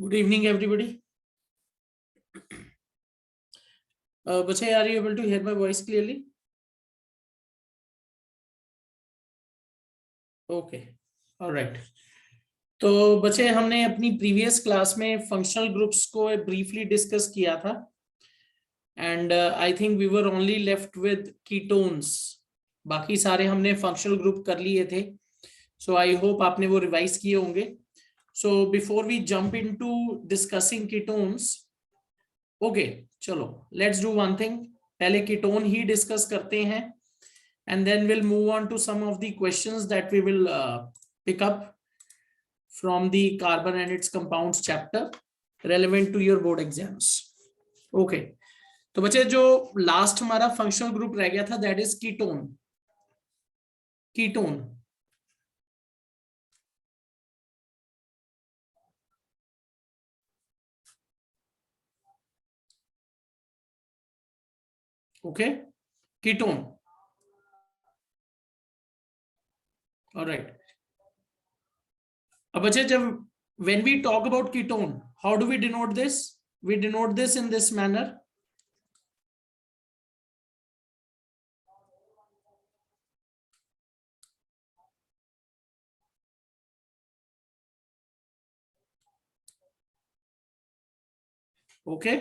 Good evening, everybody. Bachai, are you able to hear my voice clearly? Okay, all right. तो बच्चे हमने अपनी previous class में functional groups को briefly discuss किया था and I think we were only left with ketones. बाकी सारे हमने फंक्शनल ग्रुप कर लिए थे, सो आई होप आपने वो रिवाइज किए होंगे। So before we jump into discussing ketones, okay चलो लेट्स डू वन थिंग। पहले कीटोन ही डिस्कस करते हैं and then we'll move on to some of the questions that we will pick up from the carbon and its compounds chapter relevant to your board exams. Okay, तो बच्चे जो last हमारा functional group रह गया था that is ketone. Ketone okay, ketone alright. अब बच्चे जब when we talk about ketone, how do we denote this? We denote this in this manner. Okay,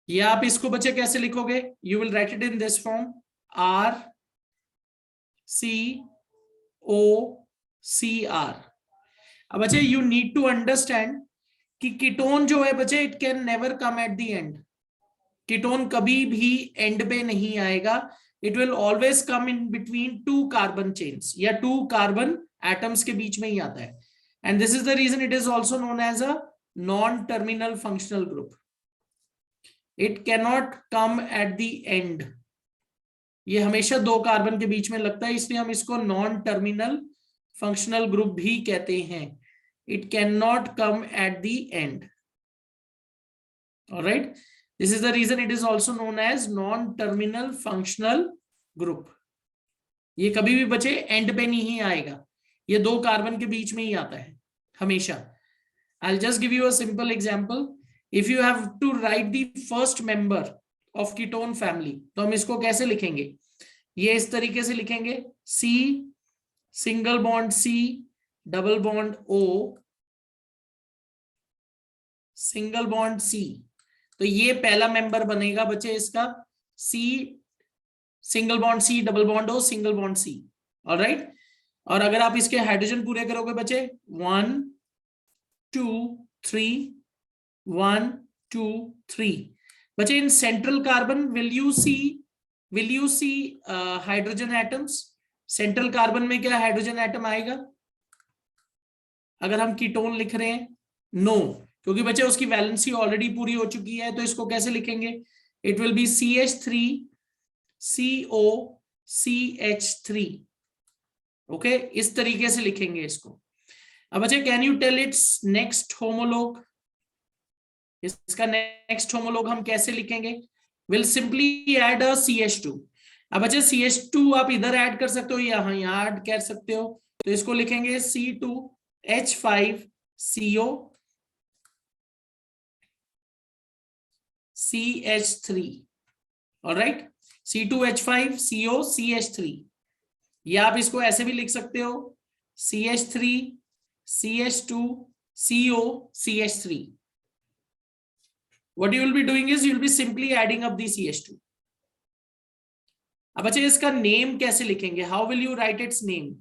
ये आप इसको बच्चे कैसे लिखोगे? You will write it in this form RCOCR। अब बच्चे यू नीड टू अंडरस्टैंड कि कीटोन जो है बच्चे it can never come at the end. Ketone कभी भी एंड पे नहीं आएगा, it will always come in between two carbon chains या टू कार्बन एटम्स के बीच में ही आता है। And this is the reason it is also known as a non terminal functional group. It cannot come at the and, ये हमेशा दो कार्बन के बीच में लगता है, इसलिए हम इसको नॉन टर्मिनल फंक्शनल ग्रुप भी कहते हैं। It can not come at the end, alright. This is the reason it is also known as non terminal functional group. ये कभी भी बचे एंड पे नहीं आएगा, ये दो कार्बन के बीच में ही आता है हमेशा। I'll just give you a simple example. If you have to write the first member of ketone family, तो हम इसको कैसे लिखेंगे? ये इस तरीके से लिखेंगे C single bond C double bond O single bond C। तो ये पहला मेंबर बनेगा बच्चे इसका C single bond C double bond O single bond C, alright. और अगर आप इसके हाइड्रोजन पूरे करोगे बच्चे 1 2 3 1 2 3 बच्चे in central carbon will you see hydrogen atoms? Central carbon में क्या हाइड्रोजन एटम आएगा अगर हम कीटोन लिख रहे हैं? नो, क्योंकि बच्चे उसकी वैलेंसी ऑलरेडी पूरी हो चुकी है। तो इसको कैसे लिखेंगे? It will be CH3 CO CH3। Okay, इस तरीके से लिखेंगे इसको। अब बच्चे can you tell its next homolog? इसका नेक्स्ट होमोलॉग हम कैसे लिखेंगे? Will simply add a CH2। अब बच्चे CH2 आप इधर ऐड कर सकते हो, यहाँ ऐड कर सकते हो। तो इसको लिखेंगे C2H5CO CH3, alright. C2H5CO CH3। या आप इसको ऐसे भी लिख सकते हो CH3 CH2 CO CH3। What you will be doing is you will be simply adding up the CH2। अब बच्चे इसका नेम कैसे लिखेंगे? How will you write its name?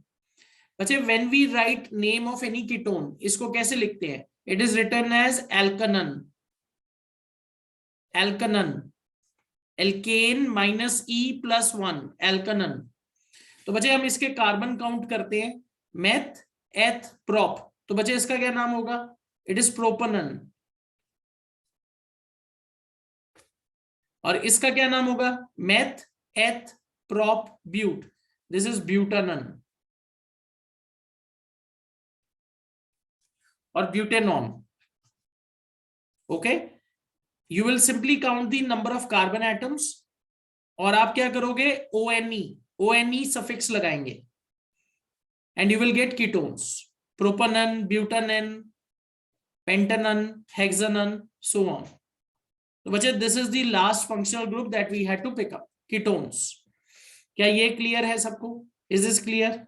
बच्चे when we write name of any ketone, इसको कैसे लिखते हैं? It is written as alkanone. Alkanone, alkane minus E+1 alkanone. तो बच्चे हम इसके कार्बन काउंट करते हैं, मेथ एथ प्रोप। तो बच्चे इसका क्या नाम होगा? It is propanone. और इसका क्या नाम होगा? Meth eth prop but. This is butanone और butanone. Okay, you will simply count the number of carbon atoms और आप क्या करोगे, ONE सफिक्स लगाएंगे and you will get ketones, propanone, butanen, pentanone, hexanone, so on. तो बच्चे this is the last functional group that we had to pick up, ketones. क्या ये क्लियर है सबको? Is this clear?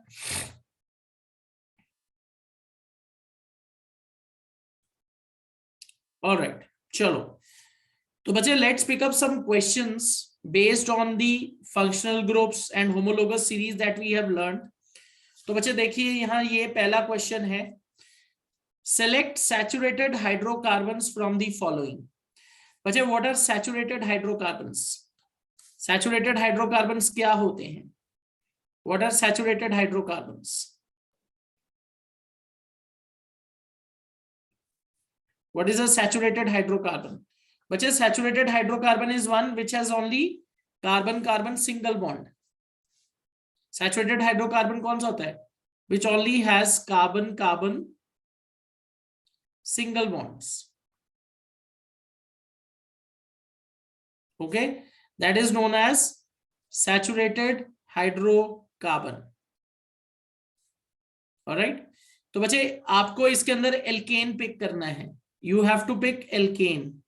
All right, चलो तो बच्चे let's pick up some questions based on the functional groups and homologous series that we have learned. तो बच्चे देखिए यहां ये पहला क्वेश्चन है, select saturated hydrocarbons from the following. बच्चे what are saturated hydrocarbons? Saturated hydrocarbons क्या होते हैं? What are saturated hydrocarbons? What is a saturated hydrocarbon? बच्चे saturated hydrocarbon is one which has only carbon carbon single bond. Saturated hydrocarbon कौन सा होता है? Which only has carbon carbon single bonds. Okay, that is known as saturated hydrocarbon. Alright, तो बच्चे आपको इसके अंदर एल्केन पिक करना है. You have to pick alkane.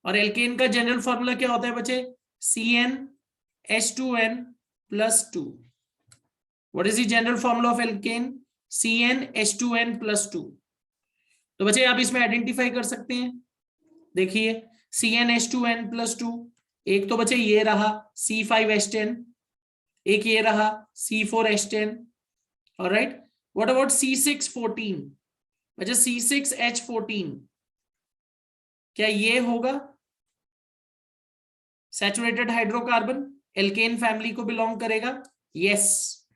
और एल्केन का जनरल फॉर्मूला क्या होता है बच्चे? CnH2n plus 2. What is the general formula of alkane? CnH2n plus 2. तो बच्चे आप इसमें आइडेंटिफाई कर सकते हैं. देखिए CnH2n plus 2, एक तो बच्चे ये रहा C5H10, एक ये रहा C4H10. Alright, what about C614? बच्चे C6H14 क्या ये होगा सैचुरेटेड हाइड्रोकार्बन? एल्केन फैमिली को बिलोंग करेगा. यस.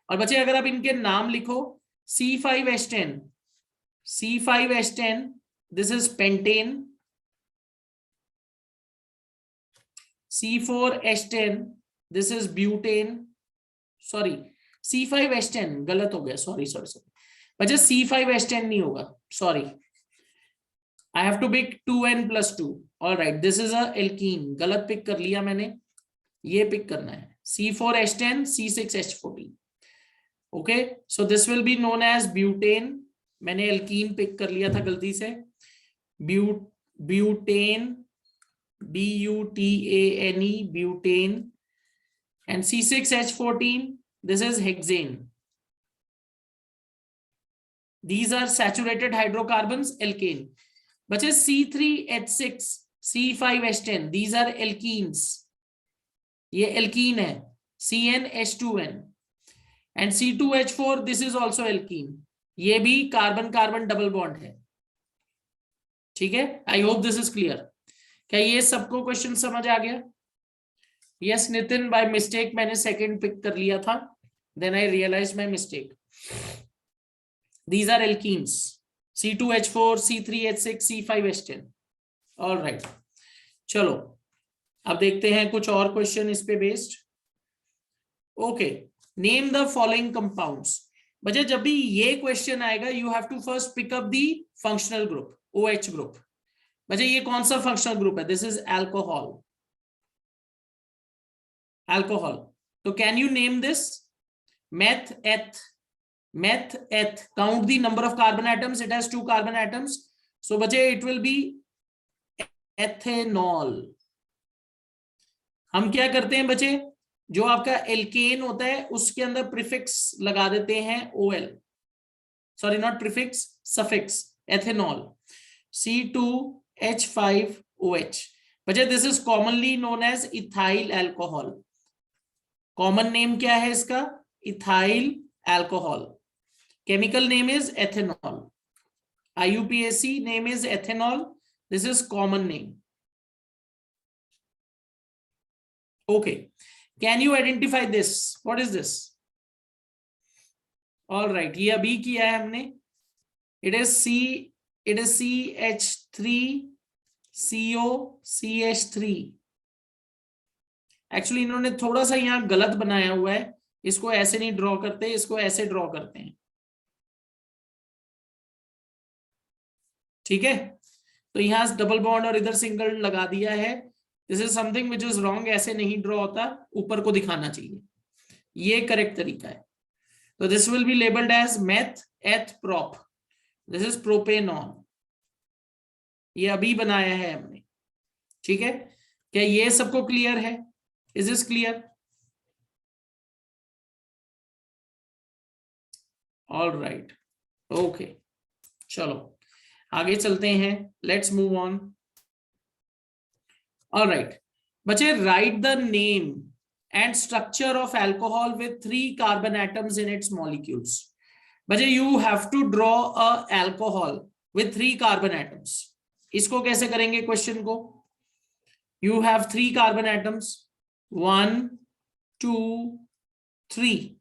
और बच्चे अगर आप इनके नाम लिखो, C5H10, C5H10, this is pentane. C4H10, this is butane. Sorry, C5H10 गलत हो गया. सॉरी. बच्चे C5H10 नहीं होगा. Sorry, I have to pick 2n plus 2. All right, this is a alkene. गलत पिक कर लिया मैंने. ये पिक करना है C4H10, C6H14. Okay, so this will be known as butane. मैंने एल्कीन पिक कर लिया था गलती से. Butane, BUTANE, butane. And C6H14, this is hexane. These are saturated hydrocarbons, alkane. बच्चे C3H6, C5H10, these are alkenes. ये एल्कीन है, CnH2n. And C2H4, this is also alkene. ये भी कार्बन कार्बन डबल बॉन्ड है. ठीक है, I hope this is clear. क्या ये सबको क्वेश्चन समझ आ गया? यस नितिन, बाय मिस्टेक मैंने सेकंड पिक कर लिया था, then I realise my mistake. These are alkenes, C2H4, C3H6, C5H10. Alright, चलो अब देखते हैं कुछ और क्वेश्चन इस पे based. Okay, name the following compounds. बच्चे जब भी ये क्वेश्चन आएगा, you have to first pick up the functional group, OH group. बच्चे ये कौन सा फंक्शनल ग्रुप है? This is alcohol. अल्कोहल. तो can you name this? Meth eth. Meth eth, count the number of carbon atoms. It has 2 carbon atoms. So बच्चे it will B ethanol. हम क्या करते हैं बच्चे, जो आपका एल्केन होता है उसके अंदर प्रीफिक्स लगा देते हैं OL. Sorry, not prefix, suffix. Ethanol, C2H5OH. बच्चे this is commonly known as ethyl alcohol. Common name क्या है इसका? Ethyl alcohol. Chemical name is ethanol. IUPAC name is ethanol. This is common name. Okay, can you identify this? What is this? All right, ये अभी किया है हमने. it is CH3COCH3. Actually इन्होंने थोड़ा सा यहाँ गलत बनाया हुआ है. इसको ऐसे नहीं ड्रॉ करते, इसको ऐसे ड्रॉ करते हैं. ठीक है, तो यहाँ डबल बॉन्ड और इधर सिंगल लगा दिया है। This is something which is wrong, ऐसे नहीं ड्रॉ होता, ऊपर को दिखाना चाहिए, ये करेक्ट तरीका है। तो this will be labelled as meth eth prop, this is propanone, ये अभी बनाया है हमने, ठीक है। क्या ये सबको क्लियर है? Is this clear? All right, okay, चलो आगे चलते हैं, let's move on. All right बच्चे, write the name and structure of alcohol with 3 carbon atoms in its molecules. बच्चे you have to draw a alcohol with 3 carbon atoms. इसको कैसे करेंगे question को? You have 3 carbon atoms, 1 2 3,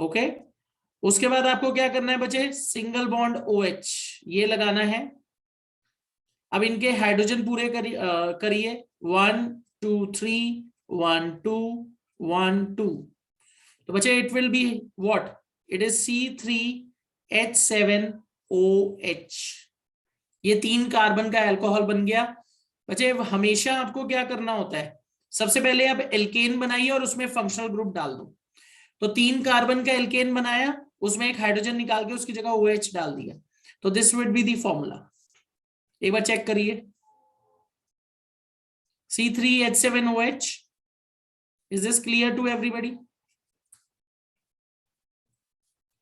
okay. उसके बाद आपको क्या करना है बच्चे? सिंगल बॉन्ड OH ये लगाना है। अब इनके हाइड्रोजन पूरे करिए, 1 2 3 1 2 1 2, तो बच्चे it will be what? It is C3H7OH, ये 3 कार्बन का अल्कोहल बन गया। बच्चे हमेशा आपको क्या करना होता है, सबसे पहले आप एल्केन बनाइए और उसमें फंक्शनल ग्रुप डाल दो। तो 3 कार्बन का एल्केन बनाया, उसमें एक हाइड्रोजन निकाल के उसकी जगह OH डाल दिया, तो this would be the formula. एक बार चेक करिए, C3H7OH, is this clear to everybody?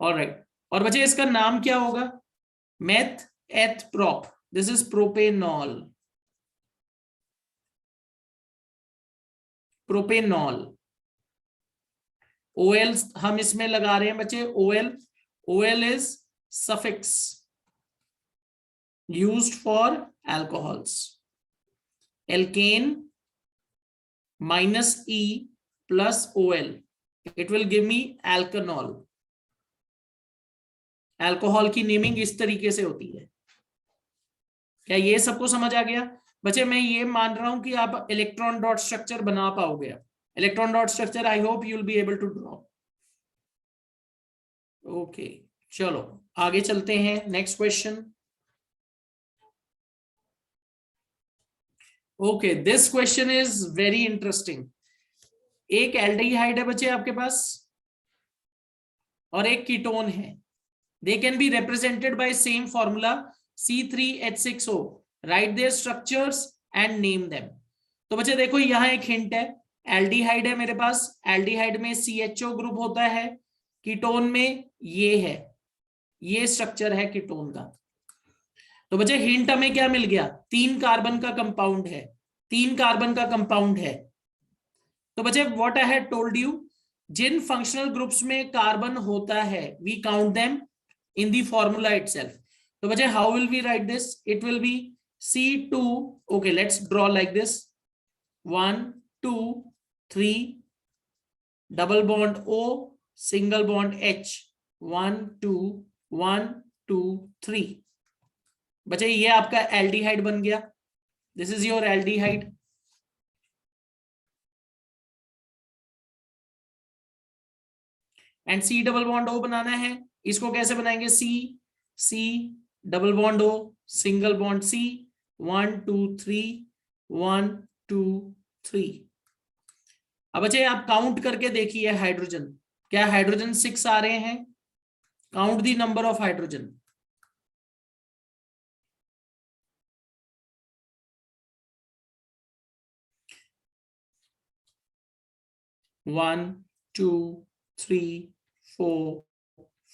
All right, और बच्चे इसका नाम क्या होगा? Meth eth prop, this is propanol, propanol. OL हम इसमें लगा रहे हैं बच्चे, OL is suffix used for alcohols. Alkane -E plus OL, it will give me alkanol। Alcohol की नेमिंग इस तरीके से होती है। क्या ये सबको समझ आ गया? बच्चे मैं ये मान रहा हूं कि आप इलेक्ट्रॉन डॉट स्ट्रक्चर बना पाओगे। Electron dot structure I hope you will be able to draw. Okay, चलो आगे चलते हैं, next question. Okay, this question is very interesting. एक एल्डिहाइड है बच्चे आपके पास और एक कीटोन है, they can be represented by same formula C3H6O, write their structures and name them। तो बच्चे देखो यहां एक हिंट है, एल्डिहाइड है मेरे पास, एल्डिहाइड में CHO ग्रुप होता है, कीटोन में ये है, ये स्ट्रक्चर है कीटोन का। तो बच्चे हिंट हमें क्या मिल गया? 3 कार्बन का कंपाउंड है, 3 कार्बन का कंपाउंड है। तो बच्चे what I had told you, जिन फंक्शनल ग्रुप्स में कार्बन होता है we count them in the formula itself। तो बच्चे how will we write this? It will be C2, okay let's draw like this, 1 2 3 double bond O single bond H, 1 2 1 2 3। बच्चे ये आपका aldehyde बन गया, this is your aldehyde. And C double bond O बनाना है, इसको कैसे बनाएंगे? C double bond O single bond C, 1 2 3 1 2 3। अब बच्चे आप काउंट करके देखिए हाइड्रोजन, क्या हाइड्रोजन 6 आ रहे हैं? Count the number of hydrogen. One two three 4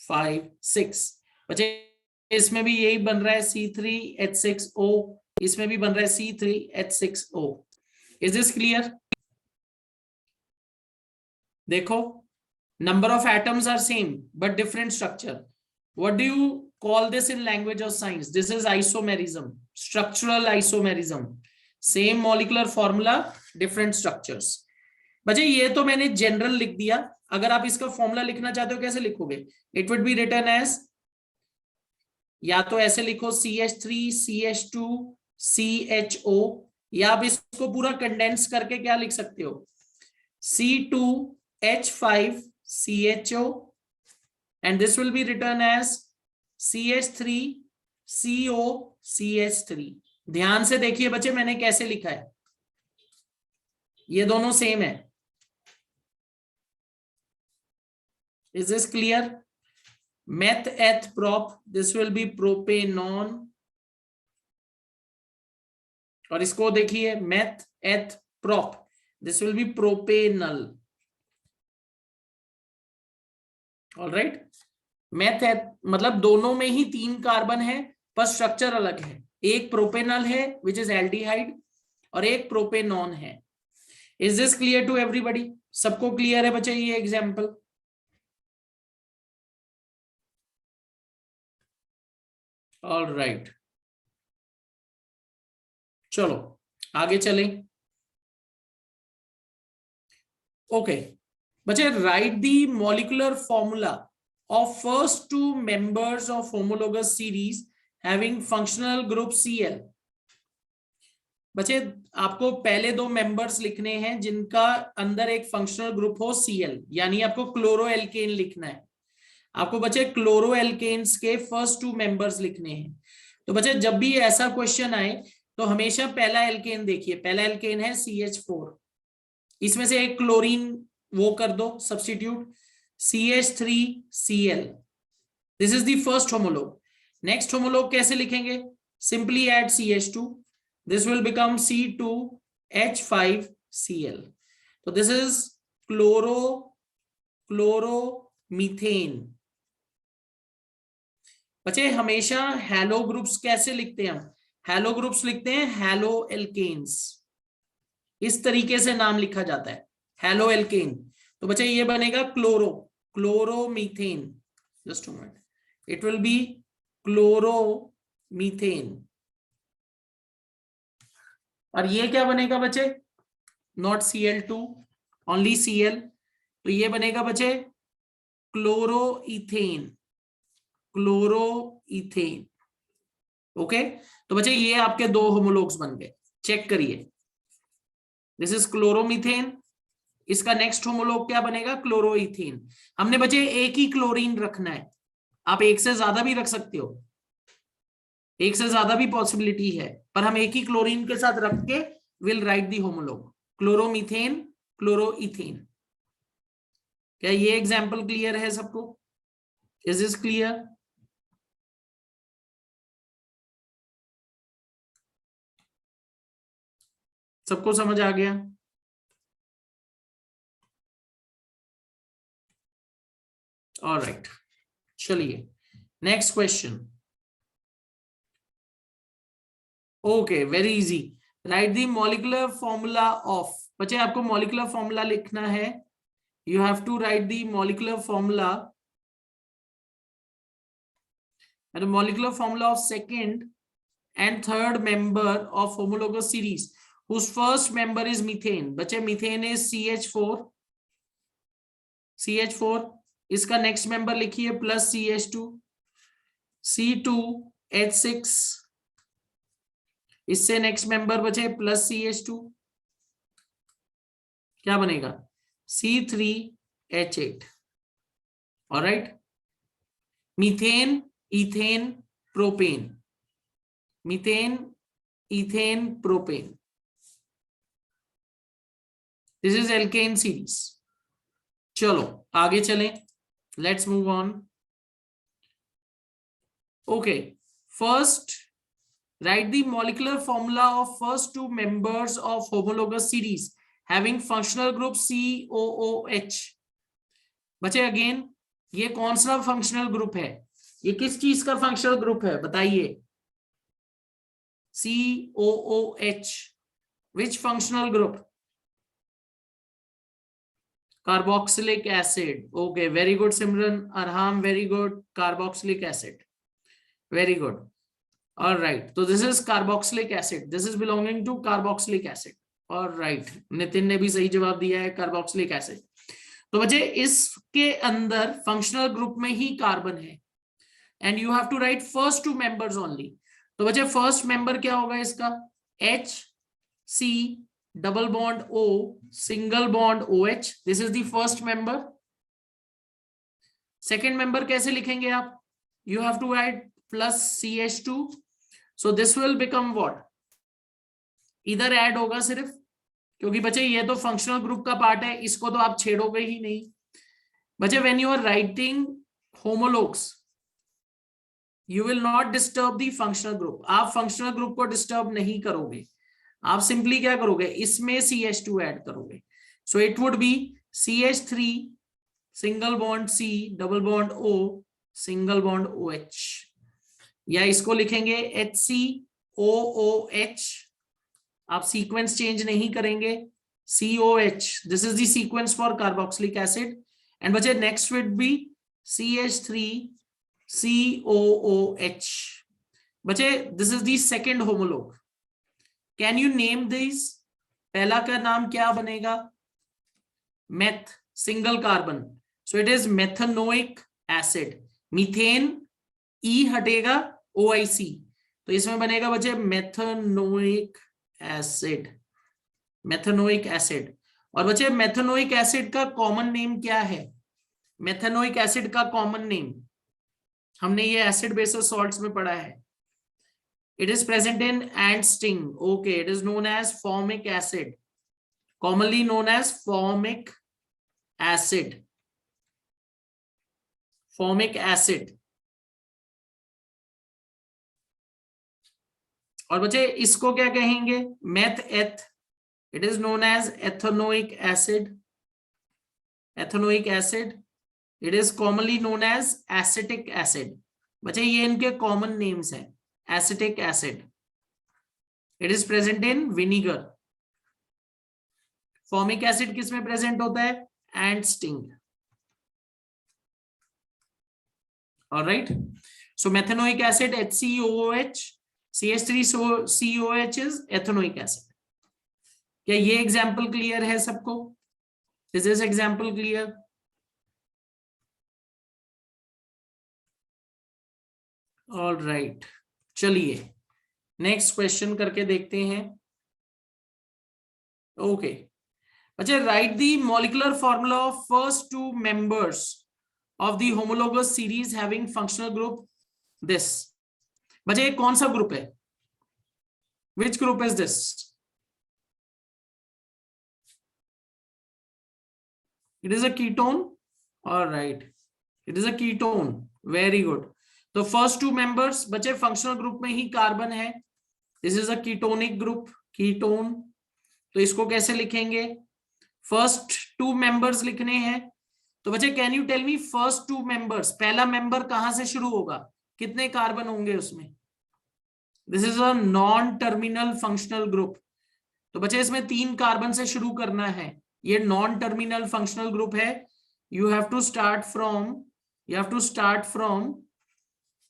5 6। बच्चे इसमें भी यही बन रहा है C3H6O, इसमें भी बन रहा है C3H6O। Is this clear? देखो number of atoms are same but different structure. What do you call this in language of science? This is isomerism, structural isomerism, same molecular formula different structures. बच्चे ये तो मैंने general लिख दिया, अगर आप इसका फॉर्मूला लिखना चाहते हो कैसे लिखोगे? It would be written as, या तो ऐसे लिखो CH3CH2CHO, या आप इसको पूरा कंडेंस करके क्या लिख सकते हो? C2H5CHO, and this will be written as CH3 COCH3। ध्यान से देखिए बच्चे मैंने कैसे लिखा है, ये दोनों सेम है। Is this clear? Meth eth prop, this will be propanone, और इसको देखिए meth eth prop, this will be propanal. Alright, meth eth मतलब दोनों में ही 3 कार्बन है पर स्ट्रक्चर अलग है। एक प्रोपेनल है विच इज एल्डिहाइड और एक प्रोपेनॉन है। Is this clear to everybody? सबको क्लियर है बच्चे ये एग्जांपल? ऑलराइट, चलो आगे चलें। ओके बच्चे, write the molecular formula of first 2 members of homologous series having functional group Cl। बच्चे आपको पहले 2 मेंबर्स लिखने हैं जिनका अंदर एक फंक्शनल ग्रुप हो Cl, यानी आपको क्लोरो एल्केन लिखना है। आपको बच्चे क्लोरो एल्केन्स के फर्स्ट 2 मेंबर्स लिखने हैं। तो बच्चे जब भी ऐसा क्वेश्चन आए तो हमेशा पहला एल्केन देखिए, पहला एल्केन है CH4, इसमें से एक क्लोरीन वो कर दो substitute, CH3Cl, this is the first homologue. Next homologue कैसे लिखेंगे? Simply add CH2, this will become C2H5Cl। तो दिस इज क्लोरोमीथेन। बच्चे हमेशा हैलो ग्रुप्स कैसे लिखते हैं हम? हैलो ग्रुप्स लिखते हैं हैलो एल्केन्स, इस तरीके से नाम लिखा जाता है हैलो एल्केन। तो बच्चे ये बनेगा chloromethane, just a minute, it will B chloromethane. और ये क्या बनेगा बच्चे? नॉट Cl2, ओनली Cl, तो ये बनेगा बच्चे क्लोरोइथेन, क्लोरोइथेन। ओके, तो बच्चे ये आपके 2 होमोलॉग्स बन गए, चेक करिए। दिस इज क्लोरोमीथेन, इसका नेक्स्ट होमोलॉग क्या बनेगा? क्लोरोइथेन। हमने बच्चे एक ही क्लोरीन रखना है, आप एक से ज्यादा भी रख सकते हो, एक से ज्यादा भी पॉसिबिलिटी है, पर हम एक ही क्लोरीन के साथ रख के will write the homologue chloromethane, chloroethane. क्या ये एग्जाम्पल क्लियर है सबको? Is this clear? सबको समझ आ गया? ऑलराइट, चलिए next question. Okay, very easy. Write the molecular formula of, बच्चे आपको मॉलिक्यूलर फॉर्मूला लिखना है। You have to write the molecular formula, the molecular formula of second and third member of homologous series whose first member is methane। बच्चे methane is CH4, इसका next member लिखिए plus CH2, C2H6, इससे next member बचे plus CH2, क्या बनेगा? C3H8। Alright, methane, ethane, propane, methane, ethane, propane, this is alkane series. चलो आगे चलें, let's move on. Okay, first write the molecular formula of first 2 members of homologous series having functional group COOH। बच्चे again ये कौन सा functional group है? ये किस चीज का फंक्शनल ग्रुप है बताइए? COOH, which functional group? Carboxylic acid। Okay, very good Simran, Arham, very good, carboxylic acid, very good। All right, so this is carboxylic acid, this is belonging to carboxylic acid। All right, Nitin ने भी सही जवाब दिया है, carboxylic acid। तो बच्चे इसके अंदर फंक्शनल ग्रुप में ही कार्बन है and you have to write first 2 members only. तो बच्चे फर्स्ट मेंबर क्या होगा इसका? HC double bond O single bond OH, this is the first member. Second member कैसे लिखेंगे आप? You have to write plus CH2. So this will become what? इधर add होगा सिर्फ, क्योंकि बच्चे ये तो फंक्शनल ग्रुप का पार्ट है, इसको तो आप छेड़ोगे ही नहीं बच्चे. When you are writing homologues you will not disturb the functional group. आप फंक्शनल ग्रुप को डिस्टर्ब नहीं करोगे, आप सिंपली क्या करोगे, इसमें CH2 ऐड करोगे. So it would B CH3 single bond C double bond O single bond OH, या इसको लिखेंगे HCOOH. आप सीक्वेंस चेंज नहीं करेंगे, COH. This is the sequence for carboxylic acid. And बच्चे next will be CH3 COOH. बच्चे this is the second homologue. Can you name this? पहला का नाम क्या बनेगा? Meth, single carbon. So it is methanoic acid. Methane E हटेगा, OIC, तो इसमें बनेगा बच्चे मेथनोइक एसिड. Methanoic acid. और बच्चे मेथनोइक एसिड का कॉमन नेम क्या है? मेथनोइक एसिड का कॉमन नेम हमने ये एसिड बेसिस सॉल्ट्स में पढ़ा है. It is present in ant sting. Okay, it is known as formic acid, commonly known as formic acid. Formic acid. और बच्चे इसको क्या कहेंगे? Meth eth. It is known as ethanoic acid. Ethanoic acid. It is commonly known as acetic acid. बच्चे ये इनके common names हैं. Acetic acid. It is present in vinegar. Formic acid किस में प्रेजेंट होता है? And sting. Alright. So methanoic acid HCOOH, CH3COH is ethanoic acid. क्या ये एग्जाम्पल क्लियर है सबको? Is this example clear? All right, चलिए नेक्स्ट क्वेश्चन करके देखते हैं. ओके अच्छा, write the molecular formula of first two members of the homologous series having functional group this. बच्चे कौन सा ग्रुप है? Which group is this? It is a ketone. All right, it is a ketone. Very good. तो first two members बच्चे functional group में ही carbon है. This is a ketonic group, ketone. तो इसको कैसे लिखेंगे? फर्स्ट टू मेंबर्स लिखने हैं. तो बच्चे can you tell me first two members, पहला मेंबर कहां से शुरू होगा? कितने कार्बन होंगे उसमें? This is a non terminal functional group. तो बच्चे इसमें 3 कार्बन से शुरू करना है. ये नॉन टर्मिनल फंक्शनल ग्रुप है. You have to start from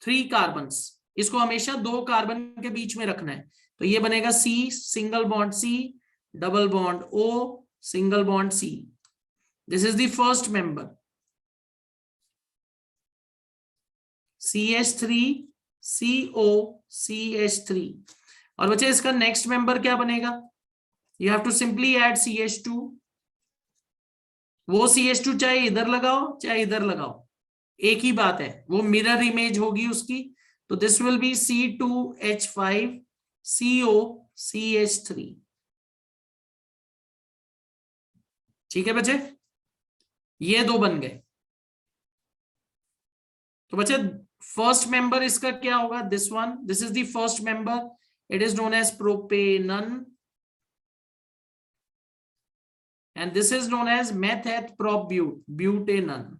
3 carbons. इसको हमेशा 2 कार्बन के बीच में रखना है. तो ये बनेगा C single bond C double bond O single bond C. This is the first member. CH3 CO CH3. और बच्चे इसका नेक्स्ट मेंबर क्या बनेगा? You have to simply add CH2. वो CH2 चाहे इधर लगाओ चाहे इधर लगाओ, एक ही बात है, वो मिरर इमेज होगी उसकी. तो this will B C2H5 CO CH3. ठीक है बच्चे, ये 2 बन गए. तो बच्चे फर्स्ट मेंबर इसका क्या होगा? This one. This is the first member. It is known as propanone and this is known as मेथेटप्रोब्यूटेनन.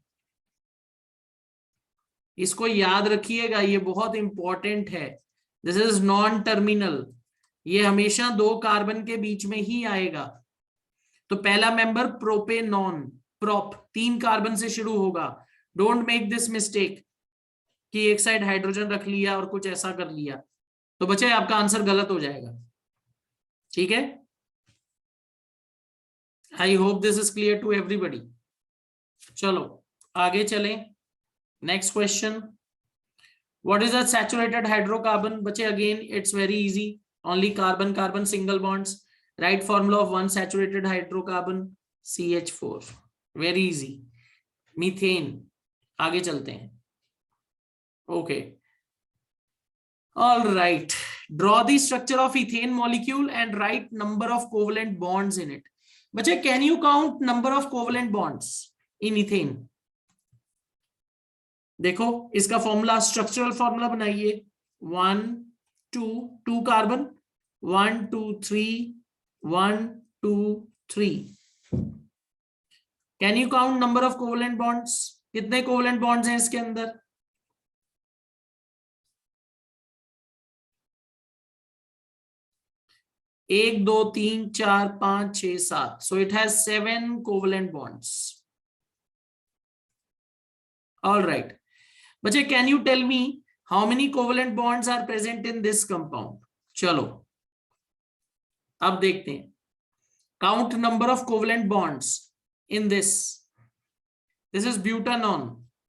इसको याद रखिएगा, ये बहुत इंपॉर्टेंट है. This is non terminal. ये हमेशा 2 कार्बन के बीच में ही आएगा. तो पहला मेंबर प्रोपेनॉन, प्रोप 3 कार्बन से शुरू होगा. डोंट मेक दिस मिस्टेक कि एक साइड हाइड्रोजन रख लिया और कुछ ऐसा कर लिया, तो बच्चे आपका आंसर गलत हो जाएगा. ठीक है, I hope this is clear to everybody. चलो आगे चलें. Next question, what is a saturated hydrocarbon? बच्चे again it's very easy, only carbon carbon single bonds. Write formula of one saturated hydrocarbon CH4. Very easy. Methane. आगे चलते हैं. Okay All right. Draw the structure of ethane molecule and write number of covalent bonds in it. बच्चे, can you count number of covalent bonds in ethane? देखो इसका formula, structural formula बनाइए. 1 2 carbon, 1 2 3 1 2 3. Can you count number of covalent bonds? कितने covalent bonds हैं इसके अंदर? एक, दो, तीन, चार, पांच, 6, 7. So it has 7 covalent bonds. All right बच्चे, can you tell me how many covalent bonds are present in this compound? चलो अब देखते हैं. Count number of covalent bonds in this. This is butanone.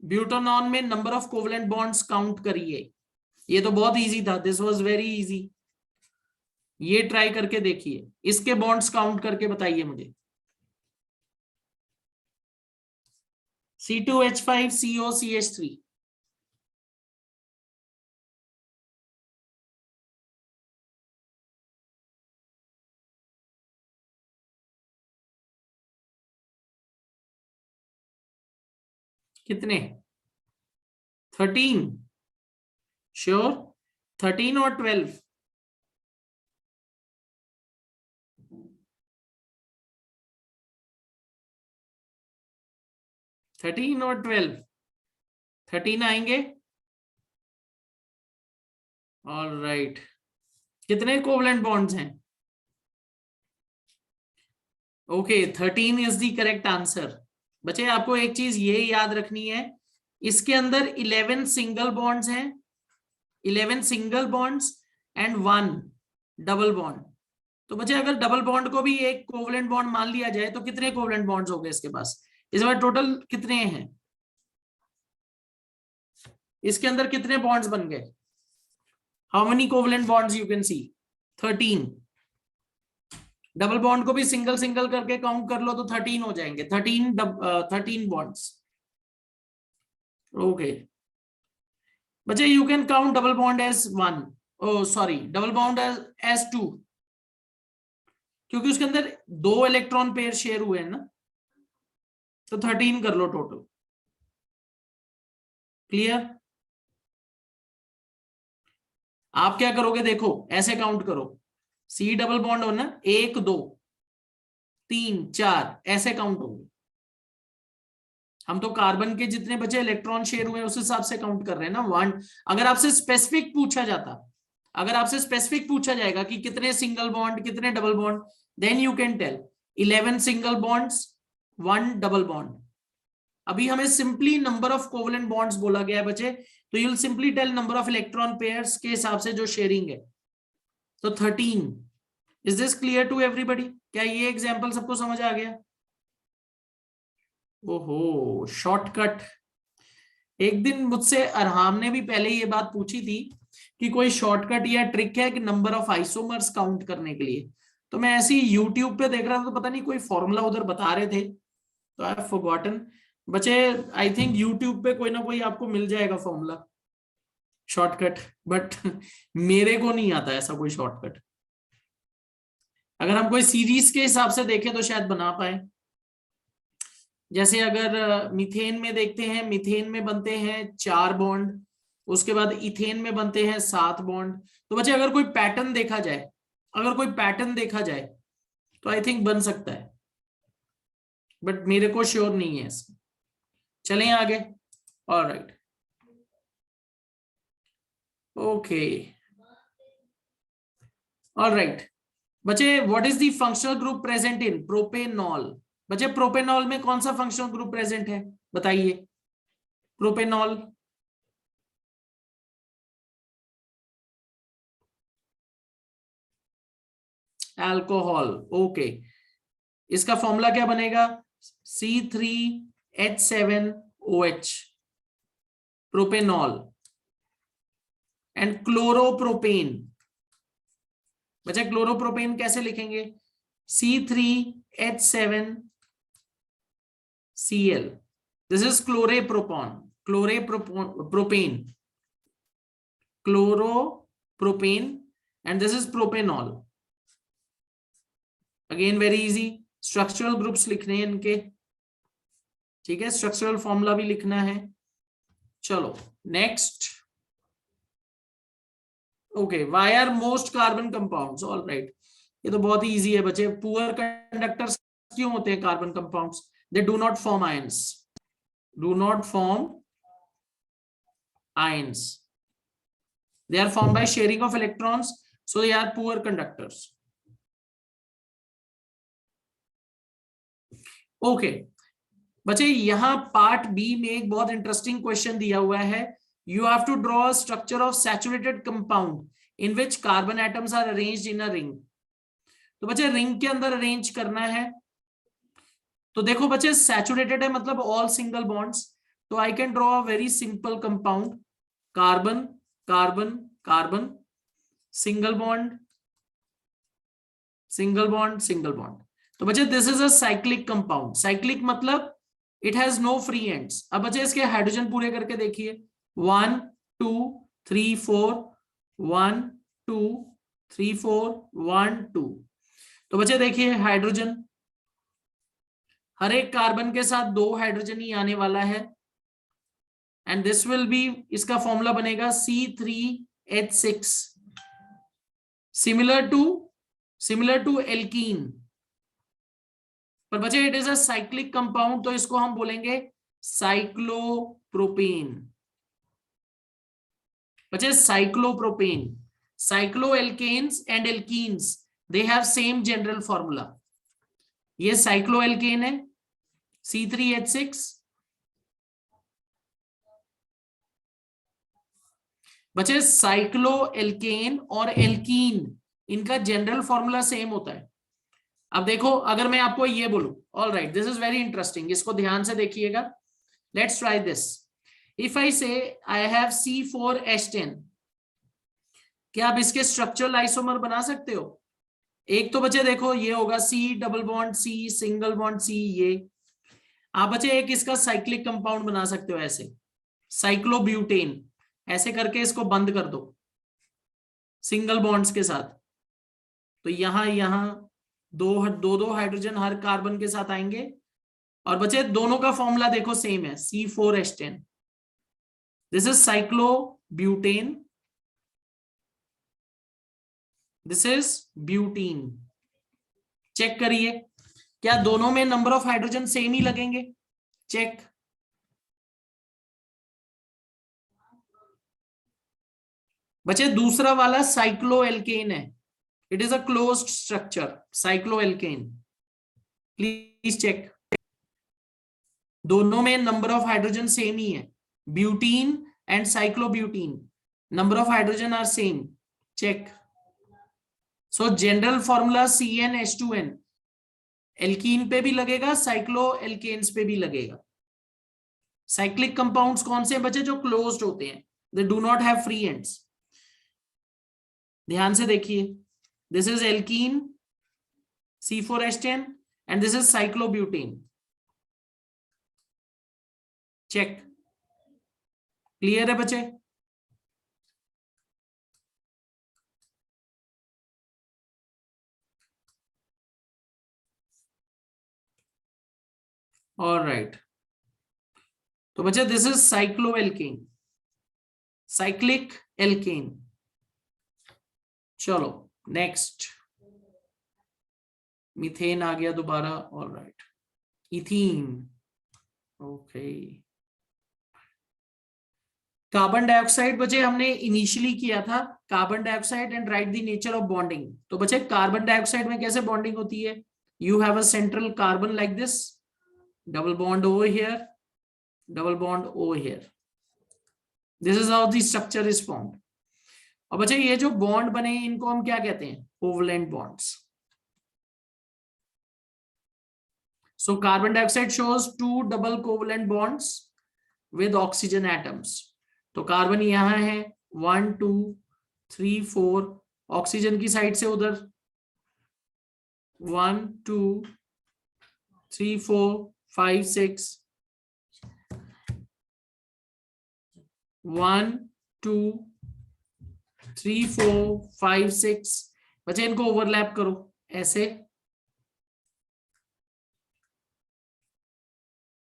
Butanone में number of covalent bonds count करिए. ये तो बहुत इजी था. This was very easy. ये ट्राई करके देखिए. इसके बॉन्ड्स काउंट करके बताइए मुझे. C2H5COCH3. कितने? 13. श्योर? 13 और 12? थर्टीन और 12? 13 आएंगे. All right. कितने कोवलेंट बॉन्ड्स हैं? Okay, 13 is the correct answer. बच्चे आपको एक चीज ये याद रखनी है, इसके अंदर 11 सिंगल बॉन्ड्स हैं. 11 single bonds and 1 double bond. तो बच्चे अगर डबल बॉन्ड को भी एक कोवलेंट बॉन्ड मान लिया जाए तो कितने कोवलेंट बॉन्ड्स हो गए इसके पास? इस बार टोटल कितने हैं? इसके अंदर कितने बॉन्ड्स बन गए? How many covalent bonds you can C? 13. Double bond को भी सिंगल सिंगल करके काउंट कर लो तो 13 हो जाएंगे. 13 बॉन्ड्स. ओके बच्चे, you can count double bond as 1. Oh sorry, double bond as 2, क्योंकि उसके अंदर 2 इलेक्ट्रॉन पेयर शेयर हुए हैं ना. तो 13 कर लो टोटल. क्लियर? आप क्या करोगे? देखो ऐसे काउंट करो. सी डबल बॉन्ड हो ना, 1 2 3 4 ऐसे काउंट होंगे. हम तो कार्बन के जितने बचे इलेक्ट्रॉन शेयर हुए उस हिसाब से काउंट कर रहे हैं ना. 1. अगर आपसे स्पेसिफिक पूछा जाता, अगर आपसे स्पेसिफिक पूछा जाएगा कि कितने सिंगल बॉन्ड कितने double bond, then you can tell 11 single bonds 1 double bond. अभी हमें simply number of covalent bonds बोला गया है बच्चे, तो you will simply tell number of electron pairs के हिसाब से जो शेयरिंग है. तो 13. Is this clear to everybody? क्या ये एग्जांपल सबको समझ आ गया? ओहो, शॉर्टकट. एक दिन मुझसे अरहाम ने भी पहले ये बात पूछी थी कि कोई शॉर्टकट या ट्रिक है कि नंबर ऑफ आइसोमर्स काउंट करने के लिए. तो मैं ऐसे ही यूट्यूब पे देख रहा था तो पता नहीं कोई फॉर्मूला उधर बता रहे थे, तो आई हैव फॉरगॉटन. बच्चे आई थिंक यूट्यूब पे कोई ना कोई आपको मिल जाएगा फॉर्मूला, शॉर्टकट. बट मेरे को नहीं आता ऐसा कोई शॉर्टकट. अगर हम कोई सीरीज के हिसाब से देखें तो शायद बना पाए. जैसे अगर मीथेन में देखते हैं, मीथेन में बनते हैं 4 बॉन्ड, उसके बाद इथेन में बनते हैं 7 बॉन्ड. तो बच्चे अगर कोई पैटर्न देखा जाए, अगर कोई पैटर्न देखा जाए तो आई थिंक बन सकता है, बट मेरे को श्योर नहीं है इसका. चलें आगे. ऑलराइट, ओके, ऑलराइट बच्चे, what is the functional group present in propanol? बच्चे प्रोपेनॉल में कौन सा फंक्शनल ग्रुप प्रेजेंट है बताइए? प्रोपेनॉल. अल्कोहल. ओके, इसका फॉर्मूला क्या बनेगा? C3H7OH, propanol. And chloropropane. बच्चा क्लोरोप्रोपेन कैसे लिखेंगे? C3H7Cl. This is chloropropane, chloropropane, chloro propane, and this is propanol. Again very easy, structural groups लिखने हैं इनके, ठीक है, स्ट्रक्चरल फॉर्मूला भी लिखना है। चलो next, okay, why are most carbon compounds, all right, ये तो बहुत ही इजी है बच्चे। पुअर कंडक्टर्स क्यों होते हैं carbon compounds? They do not form ions, do not form ions, they are formed by sharing of electrons, so they are poor conductors. Okay बच्चे, यहां पार्ट बी में एक बहुत इंटरेस्टिंग क्वेश्चन दिया हुआ है, you have to draw structure of saturated compound in which carbon atoms are arranged in a ring. तो बच्चे रिंग के अंदर अरेंज करना है, तो देखो बच्चे सैचुरेटेड है मतलब ऑल सिंगल बॉन्ड्स, तो I can draw a very simple compound, carbon carbon carbon, single bond single bond single bond. तो बच्चे this is a cyclic compound, cyclic मतलब it has no free ends. अब बच्चे इसके hydrogen पूरे करके देखिए, 1 2 3 4 1 2 3 4 1 2। तो बच्चे देखिए हाइड्रोजन, हर एक कार्बन के साथ 2 हाइड्रोजन ही आने वाला है, एंड दिस विल बी, इसका फॉर्मूला बनेगा C3H6, सिमिलर टू एल्कीन। पर बच्चे it is a cyclic compound, तो इसको हम बोलेंगे साइक्लोप्रोपेन। बच्चे cyclopropane, cycloalkenes and alkenes they have same general formula. ये साइक्लोएल्केन है C3H6, बच्चे साइक्लोएल्केन और एल्कीन इनका जनरल फॉर्मूला सेम होता है। अब देखो अगर मैं आपको ये बोलूं, all right, this is very interesting, इसको ध्यान से देखिएगा, let's try this. If I से आई हैव C4H10, क्या आप इसके स्ट्रक्चरल आइसोमर बना सकते हो? एक तो बच्चे देखो ये होगा C double bond C single bond C, ये आप बच्चे एक इसका साइक्लिक कंपाउंड बना सकते हो ऐसे, साइक्लोब्यूटेन, ऐसे करके इसको बंद कर दो सिंगल बॉन्ड्स के साथ, तो यहां दो हाइड्रोजन हर कार्बन के साथ आएंगे, और बच्चे दोनों का फॉर्मूला देखो सेम है, C4H10, this is cyclobutane, this is butene. Check करिए क्या दोनों में नंबर ऑफ हाइड्रोजन सेम ही लगेंगे? चेक, बच्चे दूसरा वाला साइक्लोएल्केन है, it is a closed structure, cycloalkane, please check, दोनों में नंबर ऑफ हाइड्रोजन सेम ही है, butene and cyclobutene, number of hydrogen are same, check. So general formula CnH2n, alkene पे भी लगेगा, साइक्लोएल्केन्स पे भी लगेगा। साइक्लिक कंपाउंड्स कौन से बचे? जो क्लोज्ड होते हैं, they do not have free ends. ध्यान से देखिए, this is alkene C4H10 and this is cyclobutane, check, clear है बच्चे? ऑलराइट, तो बच्चे this is cycloalkane, cyclic alkane. चलो नेक्स्ट, मीथेन आ गया दोबारा, alright, ethene, okay. Carbon dioxide बच्चे हमने इनिशियली किया था, carbon dioxide and write the nature of bonding. तो बच्चे कार्बन डाइऑक्साइड में कैसे बॉन्डिंग होती है? You have a central carbon like this, double bond over here, double bond over here, this is how the structure is formed. और बच्चे ये जो बॉन्ड बने इनको हम क्या कहते हैं? Covalent bonds. So carbon dioxide shows 2 double covalent bonds with oxygen atoms. तो कार्बन यहां है 1 2 3 4, ऑक्सीजन की साइड से उधर 1 2 3 4 5 6, 1 2 3 4 5 6 बच्चे इनको ओवरलैप करो ऐसे,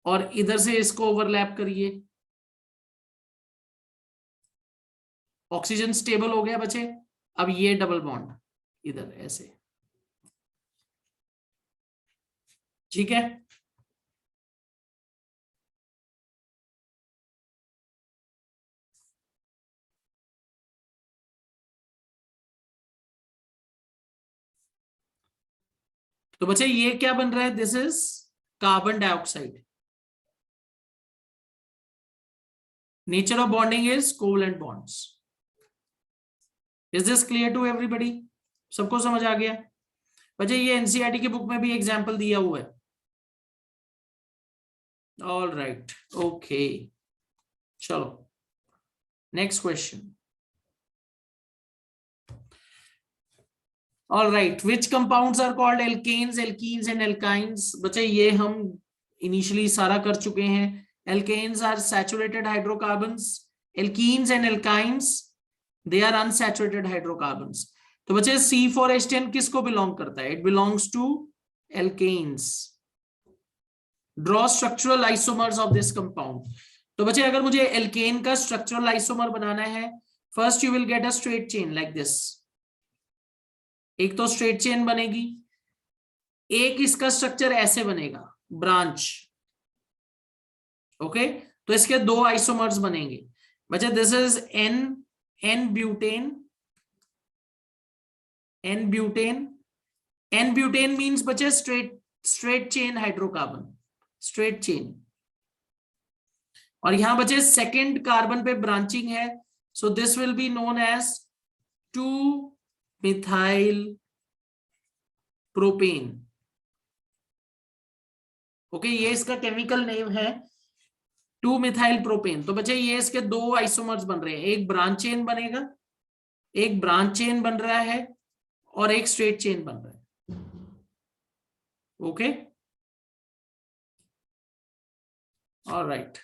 और इधर से इसको ओवरलैप करिए। ऑक्सीजन स्टेबल हो गया बच्चे। अब ये डबल बॉन्ड इधर ऐसे, ठीक है। तो बच्चे ये क्या बन रहा है, this is carbon dioxide. Nature of bonding is covalent bonds. Is this clear to everybody? सबको समझ आ गया? बच्चे ये एनसीईआरटी की बुक में भी एग्जांपल दिया हुआ है। ऑल राइट, ओके, चलो next question. All right, which compounds are called alkanes, alkenes and alkynes? बच्चे ये हम इनिशियली सारा कर चुके हैं। Alkanes are saturated hydrocarbons, alkenes and alkynes they are unsaturated hydrocarbons. तो बच्चे C4H10 किसको बिलोंग करता है? It belongs to alkanes. Draw structural isomers of this compound. तो बच्चे अगर मुझे एल्केन का स्ट्रक्चरल आइसोमर बनाना है, first you will get a straight chain like this. एक तो स्ट्रेट चेन बनेगी, एक इसका स्ट्रक्चर ऐसे बनेगा, ब्रांच। ओके, तो इसके दो आइसोमर्स बनेंगे बच्चे। This is n butane, n butane. N butane means बच्चे straight chain hydrocarbon, straight chain. और यहां बच्चे सेकेंड कार्बन पे ब्रांचिंग है, so this will be known as two methyl propane. Okay, ये इसका केमिकल नेम है 2-मिथाइल प्रोपेन। तो बच्चे ये इसके दो आइसोमर्स बन रहे हैं, एक ब्रांच चेन बनेगा, एक ब्रांच चेन बन रहा है और एक स्ट्रेट चेन बन रहा है। Okay, alright.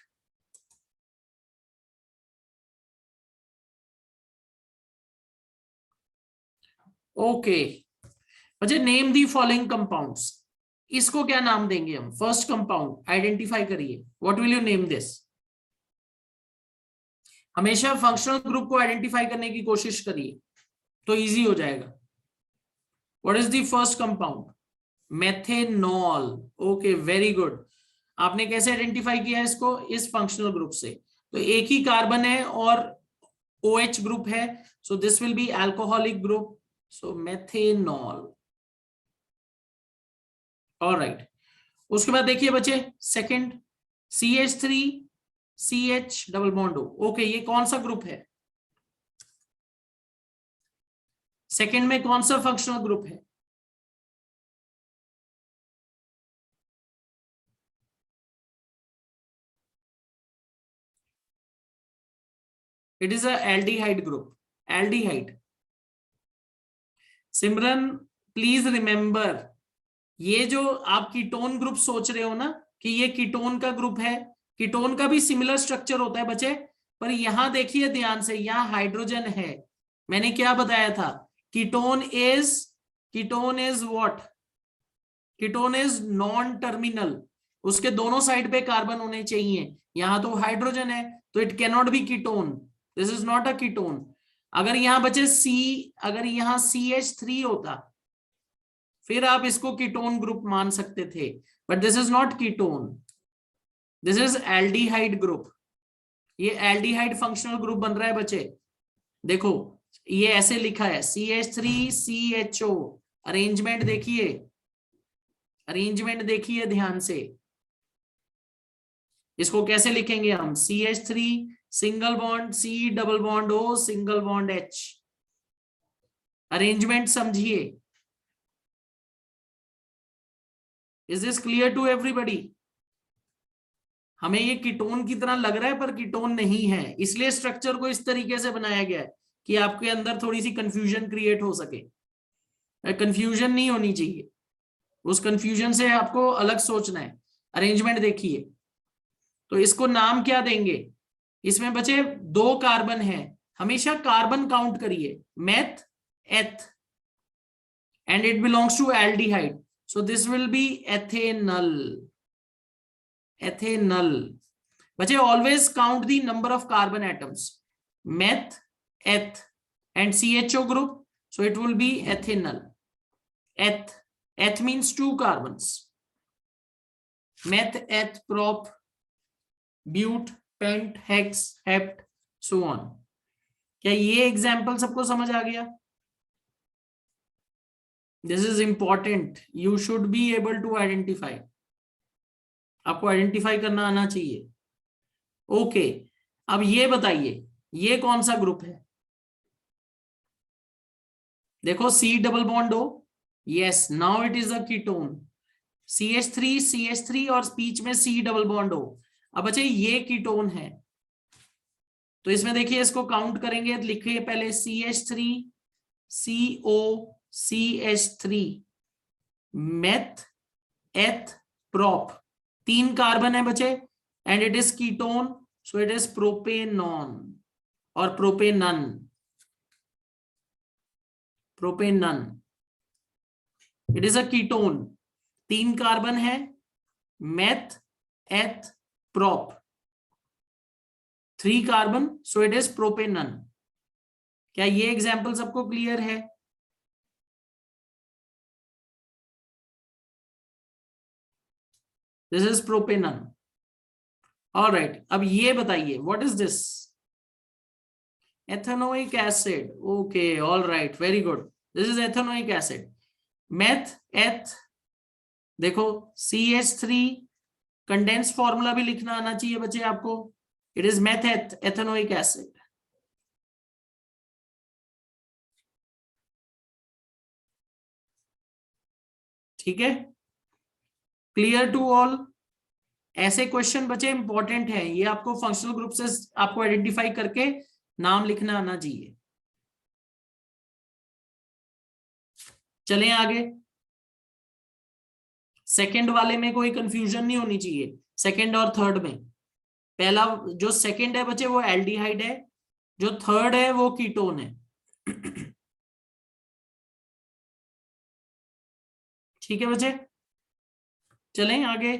ओके बच्चे, नेम दी फॉलोइंग कंपाउंड्स। इसको क्या नाम देंगे हम? फर्स्ट कंपाउंड आइडेंटिफाई करिए, what will you name this? हमेशा फंक्शनल ग्रुप को आइडेंटिफाई करने की कोशिश करिए तो इजी हो जाएगा। What is the first compound? Methanol. Okay, very good. आपने कैसे आइडेंटिफाई किया इसको? इस फंक्शनल ग्रुप से। तो एक ही कार्बन है और OH ग्रुप है, so this will B alcoholic group, so methanol. Alright, उसके बाद देखिए बच्चे second, CH3 CH double bond O। Okay, ये कौन सा ग्रुप है? सेकंड में कौन सा फंक्शनल ग्रुप है? It is a aldehyde group, aldehyde. Simran please remember, ये जो आप कीटोन ग्रुप सोच रहे हो ना कि ये कीटोन का ग्रुप है, कीटोन का भी सिमिलर स्ट्रक्चर होता है बच्चे, पर यहां देखिए ध्यान से, यहां हाइड्रोजन है। मैंने क्या बताया था? Ketone is what? Ketone is non terminal, उसके दोनों साइड पे कार्बन होने चाहिए। यहां तो हाइड्रोजन है, तो it can not be ketone, this is not a ketone. अगर यहां बचे अगर यहां CH3 होता फिर आप इसको कीटोन ग्रुप मान सकते थे, but this is not ketone, this is aldehyde group. ये एल्डिहाइड फंक्शनल ग्रुप बन रहा है बच्चे। देखो ये ऐसे लिखा है CH3CHO। अरेंजमेंट देखिए, अरेंजमेंट देखिए ध्यान से। इसको कैसे लिखेंगे हम? CH3 single bond C double bond O single bond H। Arrangement समझिए। Is this clear to everybody? हमें ये कीटोन की तरह लग रहा है पर कीटोन नहीं है, इसलिए स्ट्रक्चर को इस तरीके से बनाया गया है कि आपके अंदर थोड़ी सी कंफ्यूजन क्रिएट हो सके। कंफ्यूजन नहीं होनी चाहिए, उस कंफ्यूजन से आपको अलग सोचना है। अरेंजमेंट देखिए, तो इसको नाम क्या देंगे? इसमें बचे दो कार्बन है, हमेशा कार्बन काउंट करिए, मेथ एथ, and it belongs to aldehyde, so this will be ethanol. Ethanol. बच्चे always count the number of carbon atoms, meth, eth and CHO group, so it will be ethanol. Eth means 2 carbons, meth, eth, prop, but, pent, hex, hept, so on. क्या ये example सबको समझ आ गया? This is important, you should be able to identify, आपको identify करना आना चाहिए। ओके, अब ये बताइए ये कौन सा ग्रुप है? देखो C double bond O, yes, now it is a ketone, CH3 और बीच में C डबल बॉन्ड O। अब बच्चे ये कीटोन है, तो इसमें देखिए इसको काउंट करेंगे, लिखिए पहले CH3 CO CH3 meth eth prop, 3 carbon है बच्चे, and it is ketone, so it is propanone और propanone, propanone, it is a ketone, 3 carbon है, meth eth prop, 3 carbon, so it is propanone. क्या ये example सबको clear है? This is प्रोपेनन। Alright, अब ये बताइए what is this? Ethanoic acid. Okay, alright, very good, this is ethanoic acid. Meth eth, देखो CH3, condense formula भी लिखना आना चाहिए बच्चे आपको, it is meth eth ethanoic acid. ठीक है, क्लियर टू ऑल? ऐसे क्वेश्चन बच्चे इंपॉर्टेंट हैं, ये आपको फंक्शनल ग्रुप से आपको आइडेंटिफाई करके नाम लिखना आना चाहिए। चलें आगे, सेकंड वाले में कोई कंफ्यूजन नहीं होनी चाहिए, सेकंड और थर्ड में। पहला जो सेकंड है बच्चे वो एल्डिहाइड है, जो थर्ड है वो कीटोन है। ठीक है बच्चे, चलें आगे।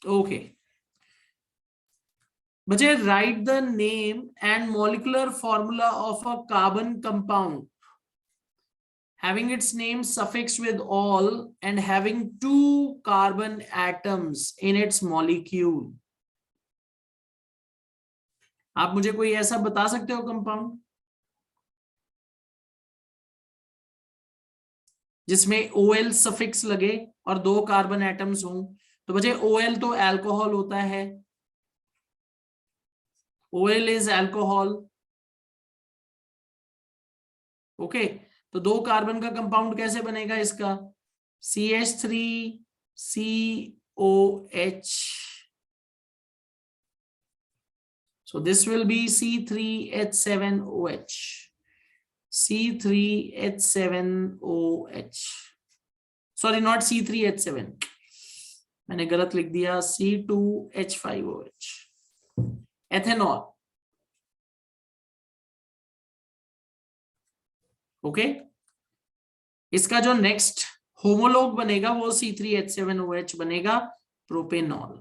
ओके बच्चे, write the name and molecular formula of a carbon compound having its name suffixed with all and having 2 carbon atoms in its molecule। आप मुझे कोई ऐसा बता सकते हो कंपाउंड जिसमें OL सफिक्स लगे और 2 कार्बन एटम्स हों? तो बच्चे OL तो अल्कोहल होता है, OL इज अल्कोहल। ओके, तो 2 कार्बन का कंपाउंड कैसे बनेगा इसका? CH3COH, so this will be C3H7OH, C3H7OH, sorry not C3H7, मैंने गलत लिख दिया, C2H5OH, एथेनॉल। ओके, इसका जो नेक्स्ट होमोलॉग बनेगा वो C3H7OH बनेगा, प्रोपेनॉल।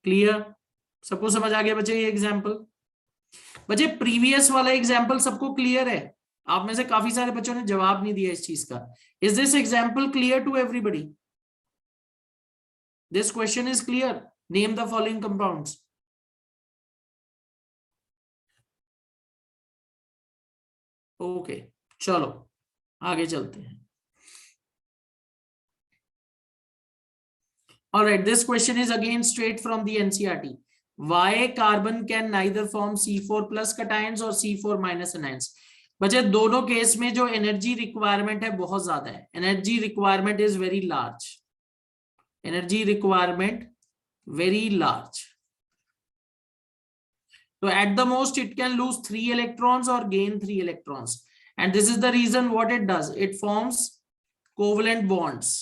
क्लियर? सबको समझ आ गया बच्चे ये एग्जाम्पल? बच्चे प्रीवियस वाला एग्जाम्पल सबको क्लियर है? आप में से काफी सारे बच्चों ने जवाब नहीं दिया इस चीज का। Is this example clear to everybody? This question is clear? Name the following compounds. Okay, चलो आगे चलते हैं। All right, this question is again straight from the NCERT. Why carbon can neither form C4 plus cations or C4 minus anions? बच्चे दोनों case में जो energy requirement है बहुत ज्यादा है, energy requirement is very large, energy requirement very large. तो at the most it can lose 3 electrons or gain 3 electrons, and this is the reason what it does, it forms covalent bonds.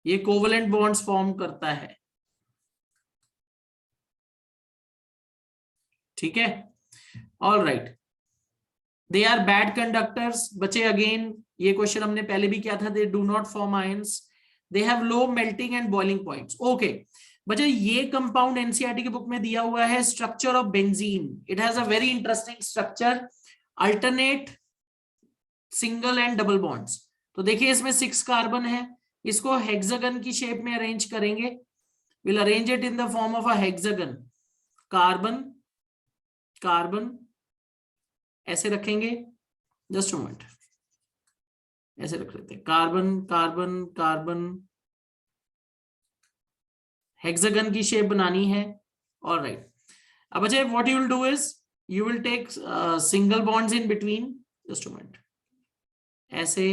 ये covalent bonds form करता है, ठीक है। All right, they are bad conductors. बच्चे again ये question हमने पहले भी किया था, they do not form ions, they have low melting and boiling points. Okay बच्चे, ये कंपाउंड एनसीईआरटी की बुक में दिया हुआ है, structure of benzene. It has a very interesting structure, alternate single and double bonds. तो देखिए इसमें 6 कार्बन है, इसको हेक्सागन की शेप में अरेंज करेंगे। Will arrange it in the form of a hexagon, carbon carbon ऐसे रखेंगे, जस्ट मोमेंट, ऐसे रख लेते हैं, कार्बन कार्बन कार्बन, हेक्सागन की शेप बनानी है। ऑलराइट, अब अच्छा what you will do is you will take single bonds in between, just moment, ऐसे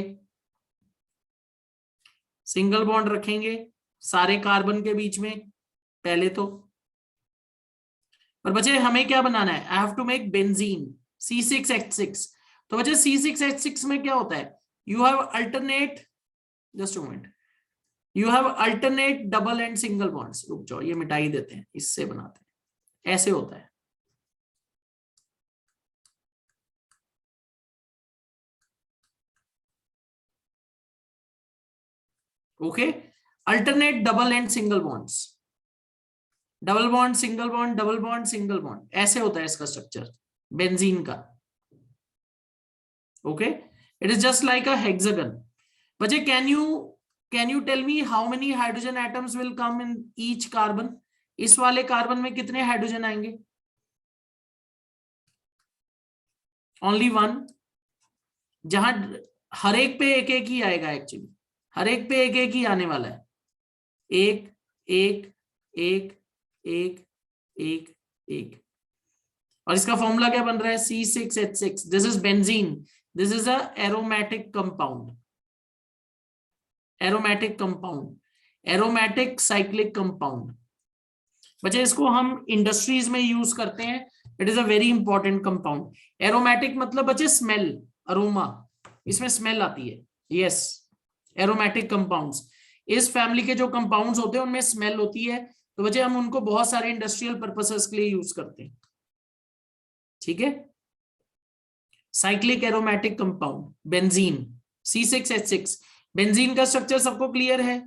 सिंगल बॉन्ड रखेंगे सारे कार्बन के बीच में पहले तो। पर बच्चे हमें क्या बनाना है, I have to make benzene C6H6। तो बच्चे C6H6 में क्या होता है, you have alternate, just a moment, you have alternate double and single bonds. रुक जाओ, ये मिटा ही देते हैं, इससे बनाते हैं, ऐसे होता है। Okay, alternate double and single bonds, double bond single bond, double bond single bond, ऐसे होता है इसका स्ट्रक्चर बेंजीन का। Okay, it is just like a hexagon. बच्चे can you tell me how many hydrogen atoms will come in each carbon? इस वाले carbon में कितने हाइड्रोजन आएंगे? ओनली 1। जहां हर एक पे एक एक ही आएगा, एक्चुअली हर एक पे एक एक ही आने वाला है, एक एक एक एक एक एक। और इसका फॉर्मूला क्या बन रहा है, C6H6। This is benzene, this is a aromatic compound, aromatic compound, aromatic cyclic compound. बच्चे इसको हम इंडस्ट्रीज में यूज करते हैं, it is a very important compound. Aromatic मतलब बच्चे स्मेल, अरोमा, इसमें स्मेल आती है। यस, एरोमेटिक कंपाउंड्स, इस फैमिली के जो कंपाउंड्स होते हैं उनमें स्मेल होती है, तो बच्चे हम उनको बहुत सारे इंडस्ट्रियल पर्पसेस के लिए यूज करते हैं, ठीक है। Cyclic aromatic compound benzene, C6H6। Benzene का स्ट्रक्चर सबको क्लियर है?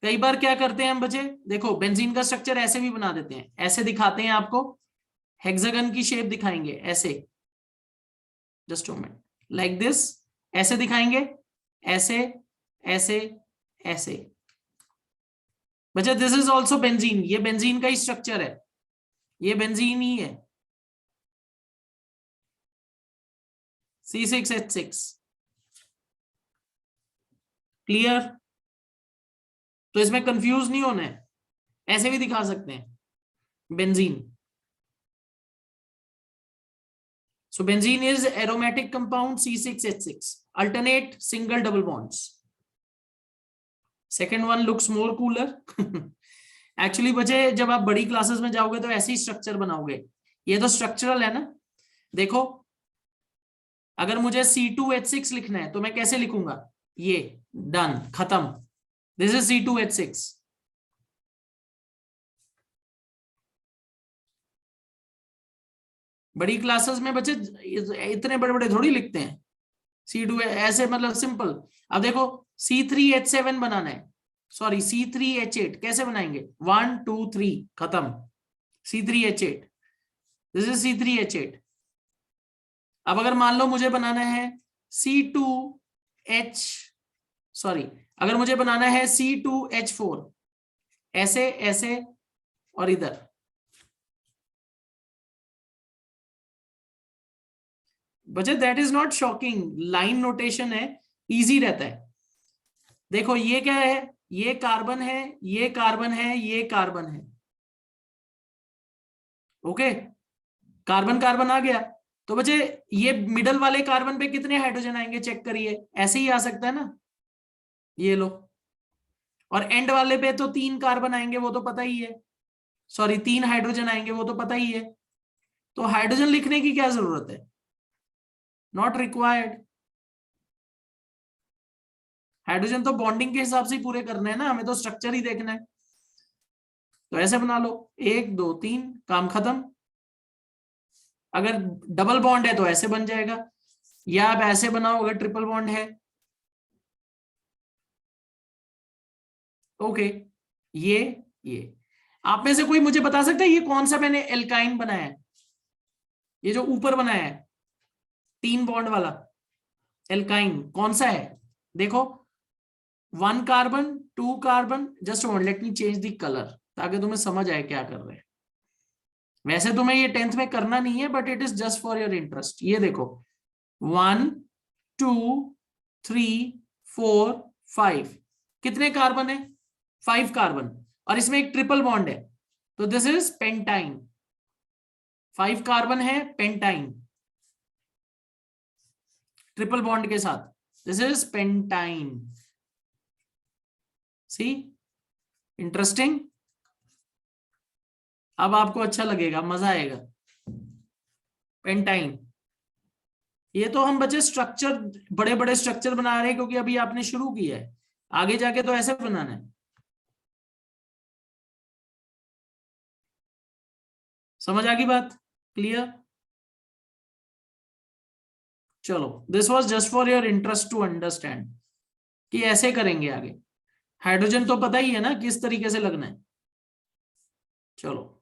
कई बार क्या करते हैं हम बच्चे, देखो बेंजीन का स्ट्रक्चर ऐसे भी बना देते हैं, ऐसे दिखाते हैं आपको, हेक्सागन की शेप दिखाएंगे ऐसे, just a minute, like this, ऐसे दिखाएंगे, ऐसे ऐसे ऐसे। बच्चा दिस इज ऑल्सो बेंजीन, ये बेंजीन का ही स्ट्रक्चर है, ये बेंजीन ही है, C6H6। क्लियर? तो इसमें कंफ्यूज नहीं होना है, ऐसे भी दिखा सकते हैं benzene. So benzene is aromatic compound C6H6, alternate single double bonds. Second one looks more cooler. Actually बच्चे जब आप बड़ी क्लासेस में जाओगे तो ऐसे ही स्ट्रक्चर बनाओगे, ये तो स्ट्रक्चरल है ना। देखो अगर मुझे C2H6 लिखना है तो मैं कैसे लिखूंगा, ये डन, खत्म, दिस इज C2H6। बड़ी क्लासेस में बच्चे इतने बड़े बड़े थोड़ी लिखते हैं, C2 ऐसे मतलब सिंपल। अब देखो C3H7 बनाना है, सॉरी C3H8 कैसे बनाएंगे, 1 2 3 खत्म, C3H8, दिस इज C3H8। अब अगर मान लो मुझे बनाना है C2H, सॉरी अगर मुझे बनाना है C2H4, ऐसे ऐसे और इधर, बच्चे that is not shocking, line notation है, इजी रहता है। देखो ये क्या है, ये कार्बन है, ये कार्बन है, ये कार्बन है, ओके, कार्बन कार्बन आ गया। तो बच्चे ये मिडल वाले कार्बन पे कितने हाइड्रोजन आएंगे चेक करिए, ऐसे ही आ सकता है ना, ये लो, और एंड वाले पे तो 3 कार्बन आएंगे वो तो पता ही है, सॉरी 3 हाइड्रोजन आएंगे वो तो पता ही है, तो हाइड्रोजन लिखने की क्या जरूरत है, नॉट रिक्वायर्ड। हाइड्रोजन तो बॉन्डिंग के हिसाब से ही पूरे करने हैं ना, हमें तो स्ट्रक्चर ही देखना है। तो ऐसे बना लो, 1 2 3, काम खत्म। अगर डबल बॉन्ड है तो ऐसे बन जाएगा, या आप ऐसे बनाओ अगर ट्रिपल बॉन्ड है। ओके, ये आप में से कोई मुझे बता सकता है ये कौन सा मैंने एल्काइन बनाया है, ये जो ऊपर बनाया है 3 बॉन्ड वाला एल्काइन कौन सा है? देखो 1 carbon 2 carbon, just let me change the colour ताकि तुम्हें समझ आए क्या कर रहे हैं। वैसे तुम्हें ये 10th में करना नहीं है, but it is just for your interest. ये देखो 1 2 3 4 5, कितने कार्बन है? 5 कार्बन, और इसमें एक ट्रिपल बॉन्ड है, तो दिस इज पेंटाइन। 5 कार्बन है पेंटाइन, ट्रिपल बॉन्ड के साथ, this is pentyne. See, interesting. अब आपको अच्छा लगेगा, मजा आएगा। पेंटाइन, ये तो हम बच्चे स्ट्रक्चर, बड़े बड़े स्ट्रक्चर बना रहे हैं क्योंकि अभी आपने शुरू किया है, आगे जाके तो ऐसे बनाना है। समझ आ गई बात? क्लियर? चलो, this was just for your interest to understand कि ऐसे करेंगे आगे। हाइड्रोजन तो पता ही है ना किस तरीके से लगना है। चलो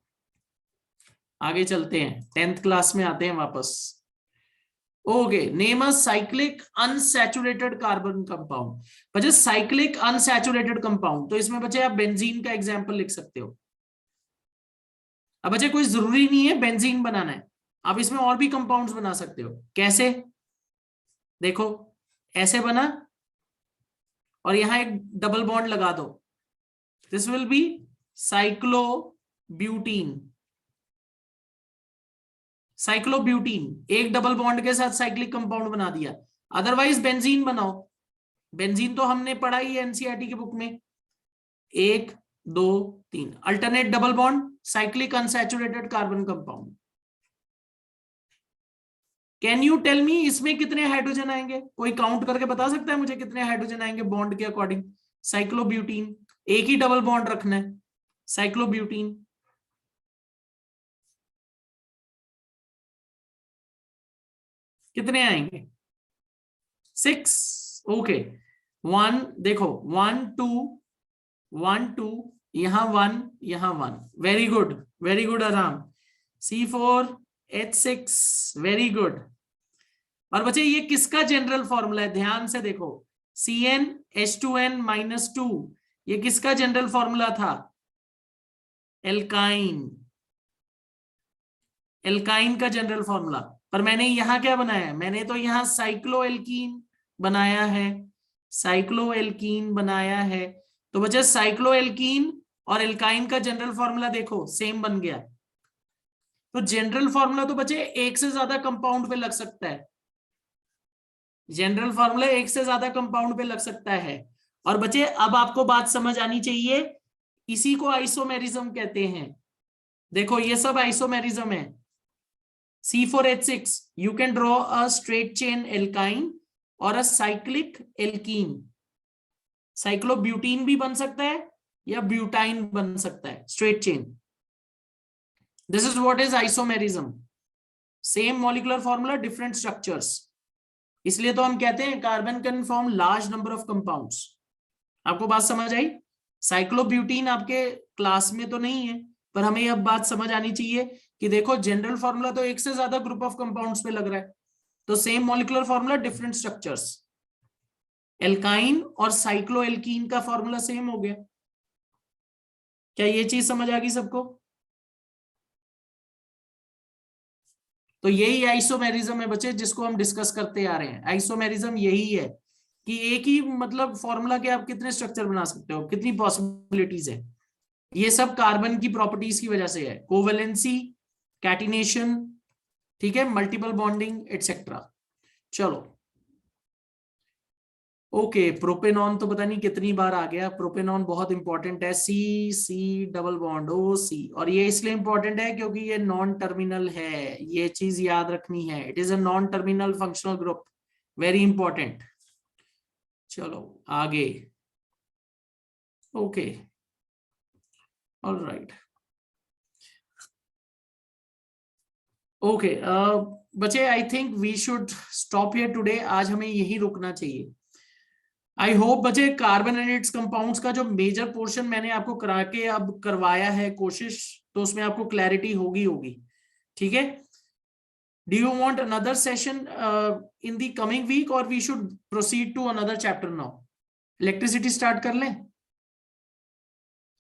आगे चलते हैं, 10th क्लास में आते हैं वापस। Okay, name a cyclic unsaturated carbon compound. बच्चे साइक्लिक अनसैचुरेटेड कंपाउंड, तो इसमें बच्चे आप बेंजीन का एग्जांपल लिख सकते हो। अब बच्चे कोई जरूरी नहीं है बेंजीन बनाना है, आप इसमें और भी कंपाउंड्स बना सकते हो। कैसे? देखो ऐसे बना, और यहां एक डबल बॉन्ड लगा दो, दिस विल बी साइक्लोब्यूटीन। साइक्लोब्यूटीन एक डबल बॉन्ड के साथ साइक्लिक कंपाउंड बना दिया। अदरवाइज बेंजीन बनाओ, बेंजीन तो हमने पढ़ा ही है एनसीईआरटी की बुक में, 1 2 3 alternate double bond cyclic unsaturated carbon compound. Can you tell me इसमें कितने हाइड्रोजन आएंगे? कोई काउंट करके बता सकता है मुझे कितने हाइड्रोजन आएंगे बॉन्ड के अकॉर्डिंग? साइक्लोब्यूटीन एक ही डबल बॉन्ड रखना है, साइक्लोब्यूटीन कितने आएंगे? 6। ओके, 1 देखो 1 2 1 2, यहां 1 यहां 1, वेरी गुड आराम। C4H6, very good. और बच्चे ये किसका जनरल फॉर्मूला है? ध्यान से देखो, CnH2n-2, ये किसका जनरल फॉर्मूला था? एल्काइन, एल्काइन का जनरल फॉर्मूला। पर मैंने यहां क्या बनाया है? मैंने तो यहां साइक्लोएल्कीन बनाया है, साइक्लोएल्कीन बनाया है। तो बच्चे साइक्लोएल्कीन और एल्काइन का जनरल फॉर्मूला देखो सेम बन गया। तो जनरल फॉर्मूला तो बच्चे एक से ज्यादा कंपाउंड पे लग सकता है, जनरल फॉर्मूला एक से ज्यादा कंपाउंड पे लग सकता है। और बच्चे अब आपको बात समझ आनी चाहिए, इसी को आइसोमेरिज्म कहते हैं। देखो ये सब आइसोमेरिज्म है। C4H6, you can draw a straight chain alkyne और a cyclic alkene। साइक्लोब्यूटीन भी बन सकता है या ब्यूटाइन बन सकता है, straight chain. This is what is isomerism, same molecular formula different structures. इसलिए तो हम कहते हैं carbon can form large number of compounds. आपको बात समझ आई? साइक्लोब्यूटीन आपके क्लास में तो नहीं है, पर हमें अब बात समझ आनी चाहिए कि देखो जनरल फॉर्मूला तो एक से ज्यादा ग्रुप ऑफ कंपाउंड्स पे लग रहा है, तो same molecular formula different structures. Alkyne और साइक्लोएल्कीन का फॉर्मूला सेम हो गया। क्या ये चीज समझ आ गई सबको? तो यही आइसोमेरिज्म है बच्चे जिसको हम डिस्कस करते आ रहे हैं। आइसोमेरिज्म यही है कि एक ही मतलब फॉर्मूला के आप कितने स्ट्रक्चर बना सकते हो, कितनी पॉसिबिलिटीज है। ये सब कार्बन की प्रॉपर्टीज की वजह से है, कोवेलेंसी, कैटिनेशन, ठीक है, मल्टीपल बॉन्डिंग एटसेट्रा। चलो ओके, प्रोपेनॉन तो पता नहीं कितनी बार आ गया। प्रोपेनॉन बहुत इंपॉर्टेंट है, सी सी डबल बॉन्ड ओ सी, और ये इसलिए इंपॉर्टेंट है क्योंकि ये नॉन टर्मिनल है, ये चीज याद रखनी है। It is a non terminal functional group, very important. चलो आगे। Okay, alright. ओके बच्चे, I think we should stop here today. आज हमें यही रुकना चाहिए। आई होप बच्चे, कार्बन एंड इट्स कंपाउंड्स का जो मेजर पोर्शन मैंने आपको करा के अब करवाया है कोशिश, तो उसमें आपको क्लैरिटी होगी। ठीक है? Do you want another session in the coming week, और we should proceed to another chapter now? Electricity start कर लें?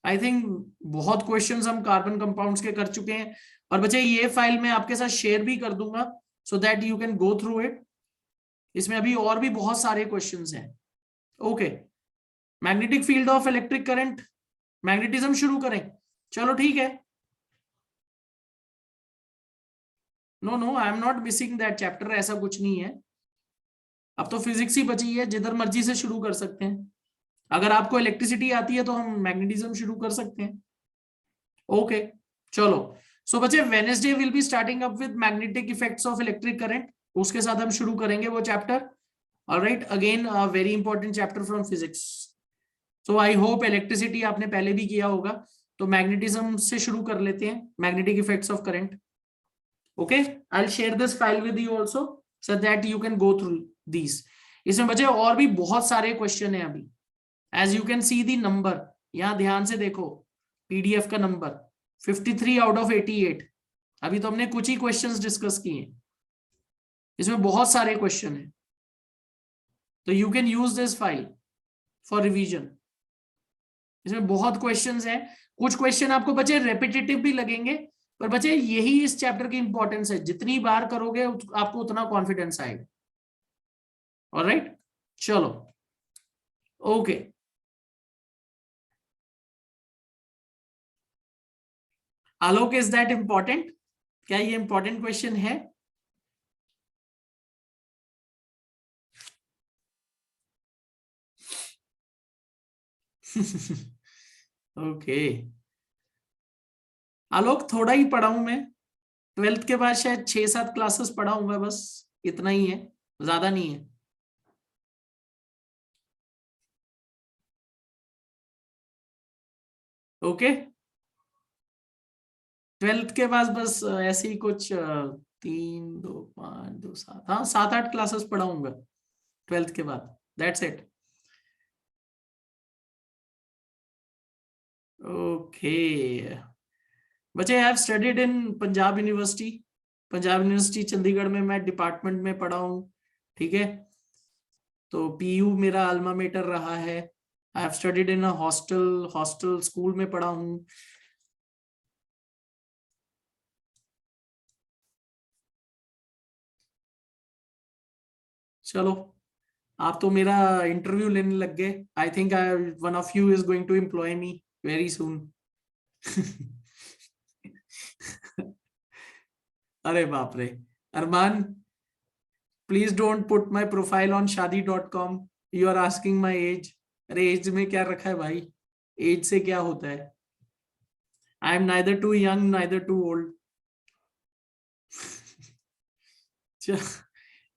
आई थिंक बहुत क्वेश्चंस हम कार्बन कंपाउंड्स के कर चुके हैं। और बच्चे, ये फाइल मैं आपके साथ शेयर भी कर दूंगा, so that you can go through it. इसमें अभी और भी बहुत सारे क्वेश्चंस हैं। Okay, magnetic field of electric current, magnetism शुरू करें? चलो ठीक है। No no, I am not missing that chapter, ऐसा कुछ नहीं है। अब तो फिजिक्स ही बची है, जिधर मर्जी से शुरू कर सकते हैं। अगर आपको इलेक्ट्रिसिटी आती है तो हम मैग्नेटिज्म शुरू कर सकते हैं। ओके, चलो। सो बच्चे, Wednesday will be starting up with magnetic effects of electric current, उसके साथ हम शुरू करेंगे वो chapter. Alright, again very important chapter from physics. So I hope electricity आपने पहले भी किया होगा, तो मैग्नेटिज्म से शुरू कर लेते हैं, magnetic effects of current. Okay, I will share this file with you also, so that you can go through these. इसमें बच्चे और भी बहुत सारे क्वेश्चन है अभी। As you can see the number, यहां ध्यान से देखो, पीडीएफ का नंबर 53 आउट ऑफ 88। अभी तो हमने कुछ ही क्वेश्चंस डिस्कस किए, इसमें बहुत सारे क्वेश्चन है, तो you can use this file for revision. इसमें बहुत क्वेश्चंस हैं। कुछ क्वेश्चन आपको बच्चे रेपिटेटिव भी लगेंगे, पर बच्चे यही इस चैप्टर की इंपॉर्टेंस है, जितनी बार करोगे आपको उतना कॉन्फिडेंस आएगा। ऑलराइट, चलो। Okay, Alok, is that important? क्या ये इंपॉर्टेंट क्वेश्चन है? ओके आलोक, थोड़ा ही पढ़ा हूं मैं। 12th के बाद शायद 6-7 क्लासेस पढ़ाऊंगा, बस इतना ही है, ज्यादा नहीं है। ओके, 12th के बाद बस ऐसे ही कुछ 3 2 5 2 7, हाँ 7-8 क्लासेस पढ़ाऊंगा 12th के बाद, दैट्स इट। ओके बच्चे, I have studied in Punjab university. Punjab university Chandigarh में मैं डिपार्टमेंट में पढ़ा हूँ। ठीक है, तो पीयू मेरा अल्मा मेटर रहा है। I have studied in a hostel, hostel school में पढ़ा हूँ। चलो, आप तो मेरा इंटरव्यू लेने लग गए। I think one of you is going to employ me very soon. अरे बाप रे, Armaan, please don't put my profile on शादी.com। You are asking my age. अरे एज में क्या रखा है भाई, एज से क्या होता है? I am neither too young neither too old.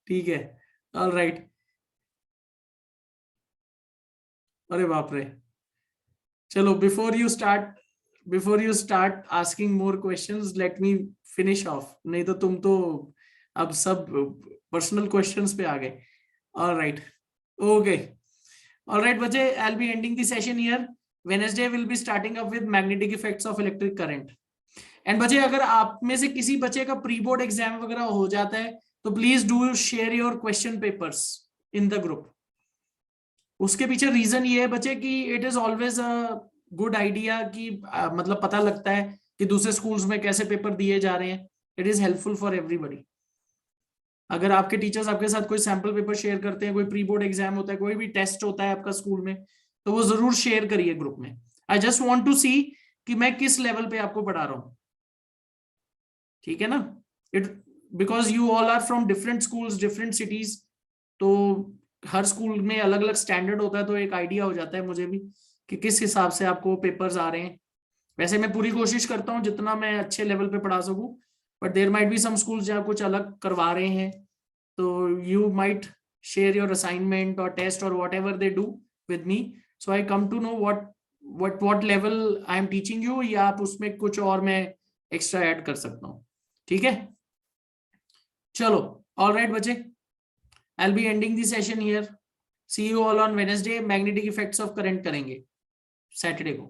ठीक है, ऑल राइट। अरे बाप रे, चलो, before you start asking more questions, let me finish off, नहीं तो तुम तो अब सब पर्सनल क्वेश्चंस पे आ गए। All right, okay, all right बच्चे, I will be ending the session here. Wednesday will be starting up with magnetic effects of electric current. And बच्चे, अगर आप में से किसी बच्चे का प्री बोर्ड एग्जाम वगैरह हो जाता है, तो please do share your question papers in the group. उसके पीछे रीजन ये है बच्चे कि it is always a good idea कि मतलब पता लगता है कि दूसरे स्कूल्स में कैसे पेपर दिए जा रहे हैं। It is helpful for everybody. अगर आपके टीचर्स आपके साथ कोई सैंपल पेपर शेयर करते हैं, कोई प्री बोर्ड एग्जाम होता है, कोई भी टेस्ट होता है आपका स्कूल में, तो वो जरूर शेयर करिए ग्रुप में। आई जस्ट वॉन्ट टू सी कि मैं किस लेवल पे आपको पढ़ा रहा हूँ। ठीक है ना? It because you all are from different schools, different cities, तो हर स्कूल में अलग अलग स्टैंडर्ड होता है, तो एक आइडिया हो जाता है मुझे भी कि किस हिसाब से आपको पेपर्स आ रहे हैं। वैसे मैं पूरी कोशिश करता हूँ जितना मैं अच्छे लेवल पे पढ़ा सकूं, but there might be some schools जहाँ कुछ अलग करवा रहे हैं, तो you might share your assignment और टेस्ट और whatever they do with me, so I come to know what level I am teaching you, या आप उसमें कुछ और मैं एक्स्ट्रा ऐड कर सकता हूँ। ठीक है, चलो, ऑल राइट बच्चे, I will be ending the session here. See you all on Wednesday. Magnetic effects of current करेंगे सैटरडे को।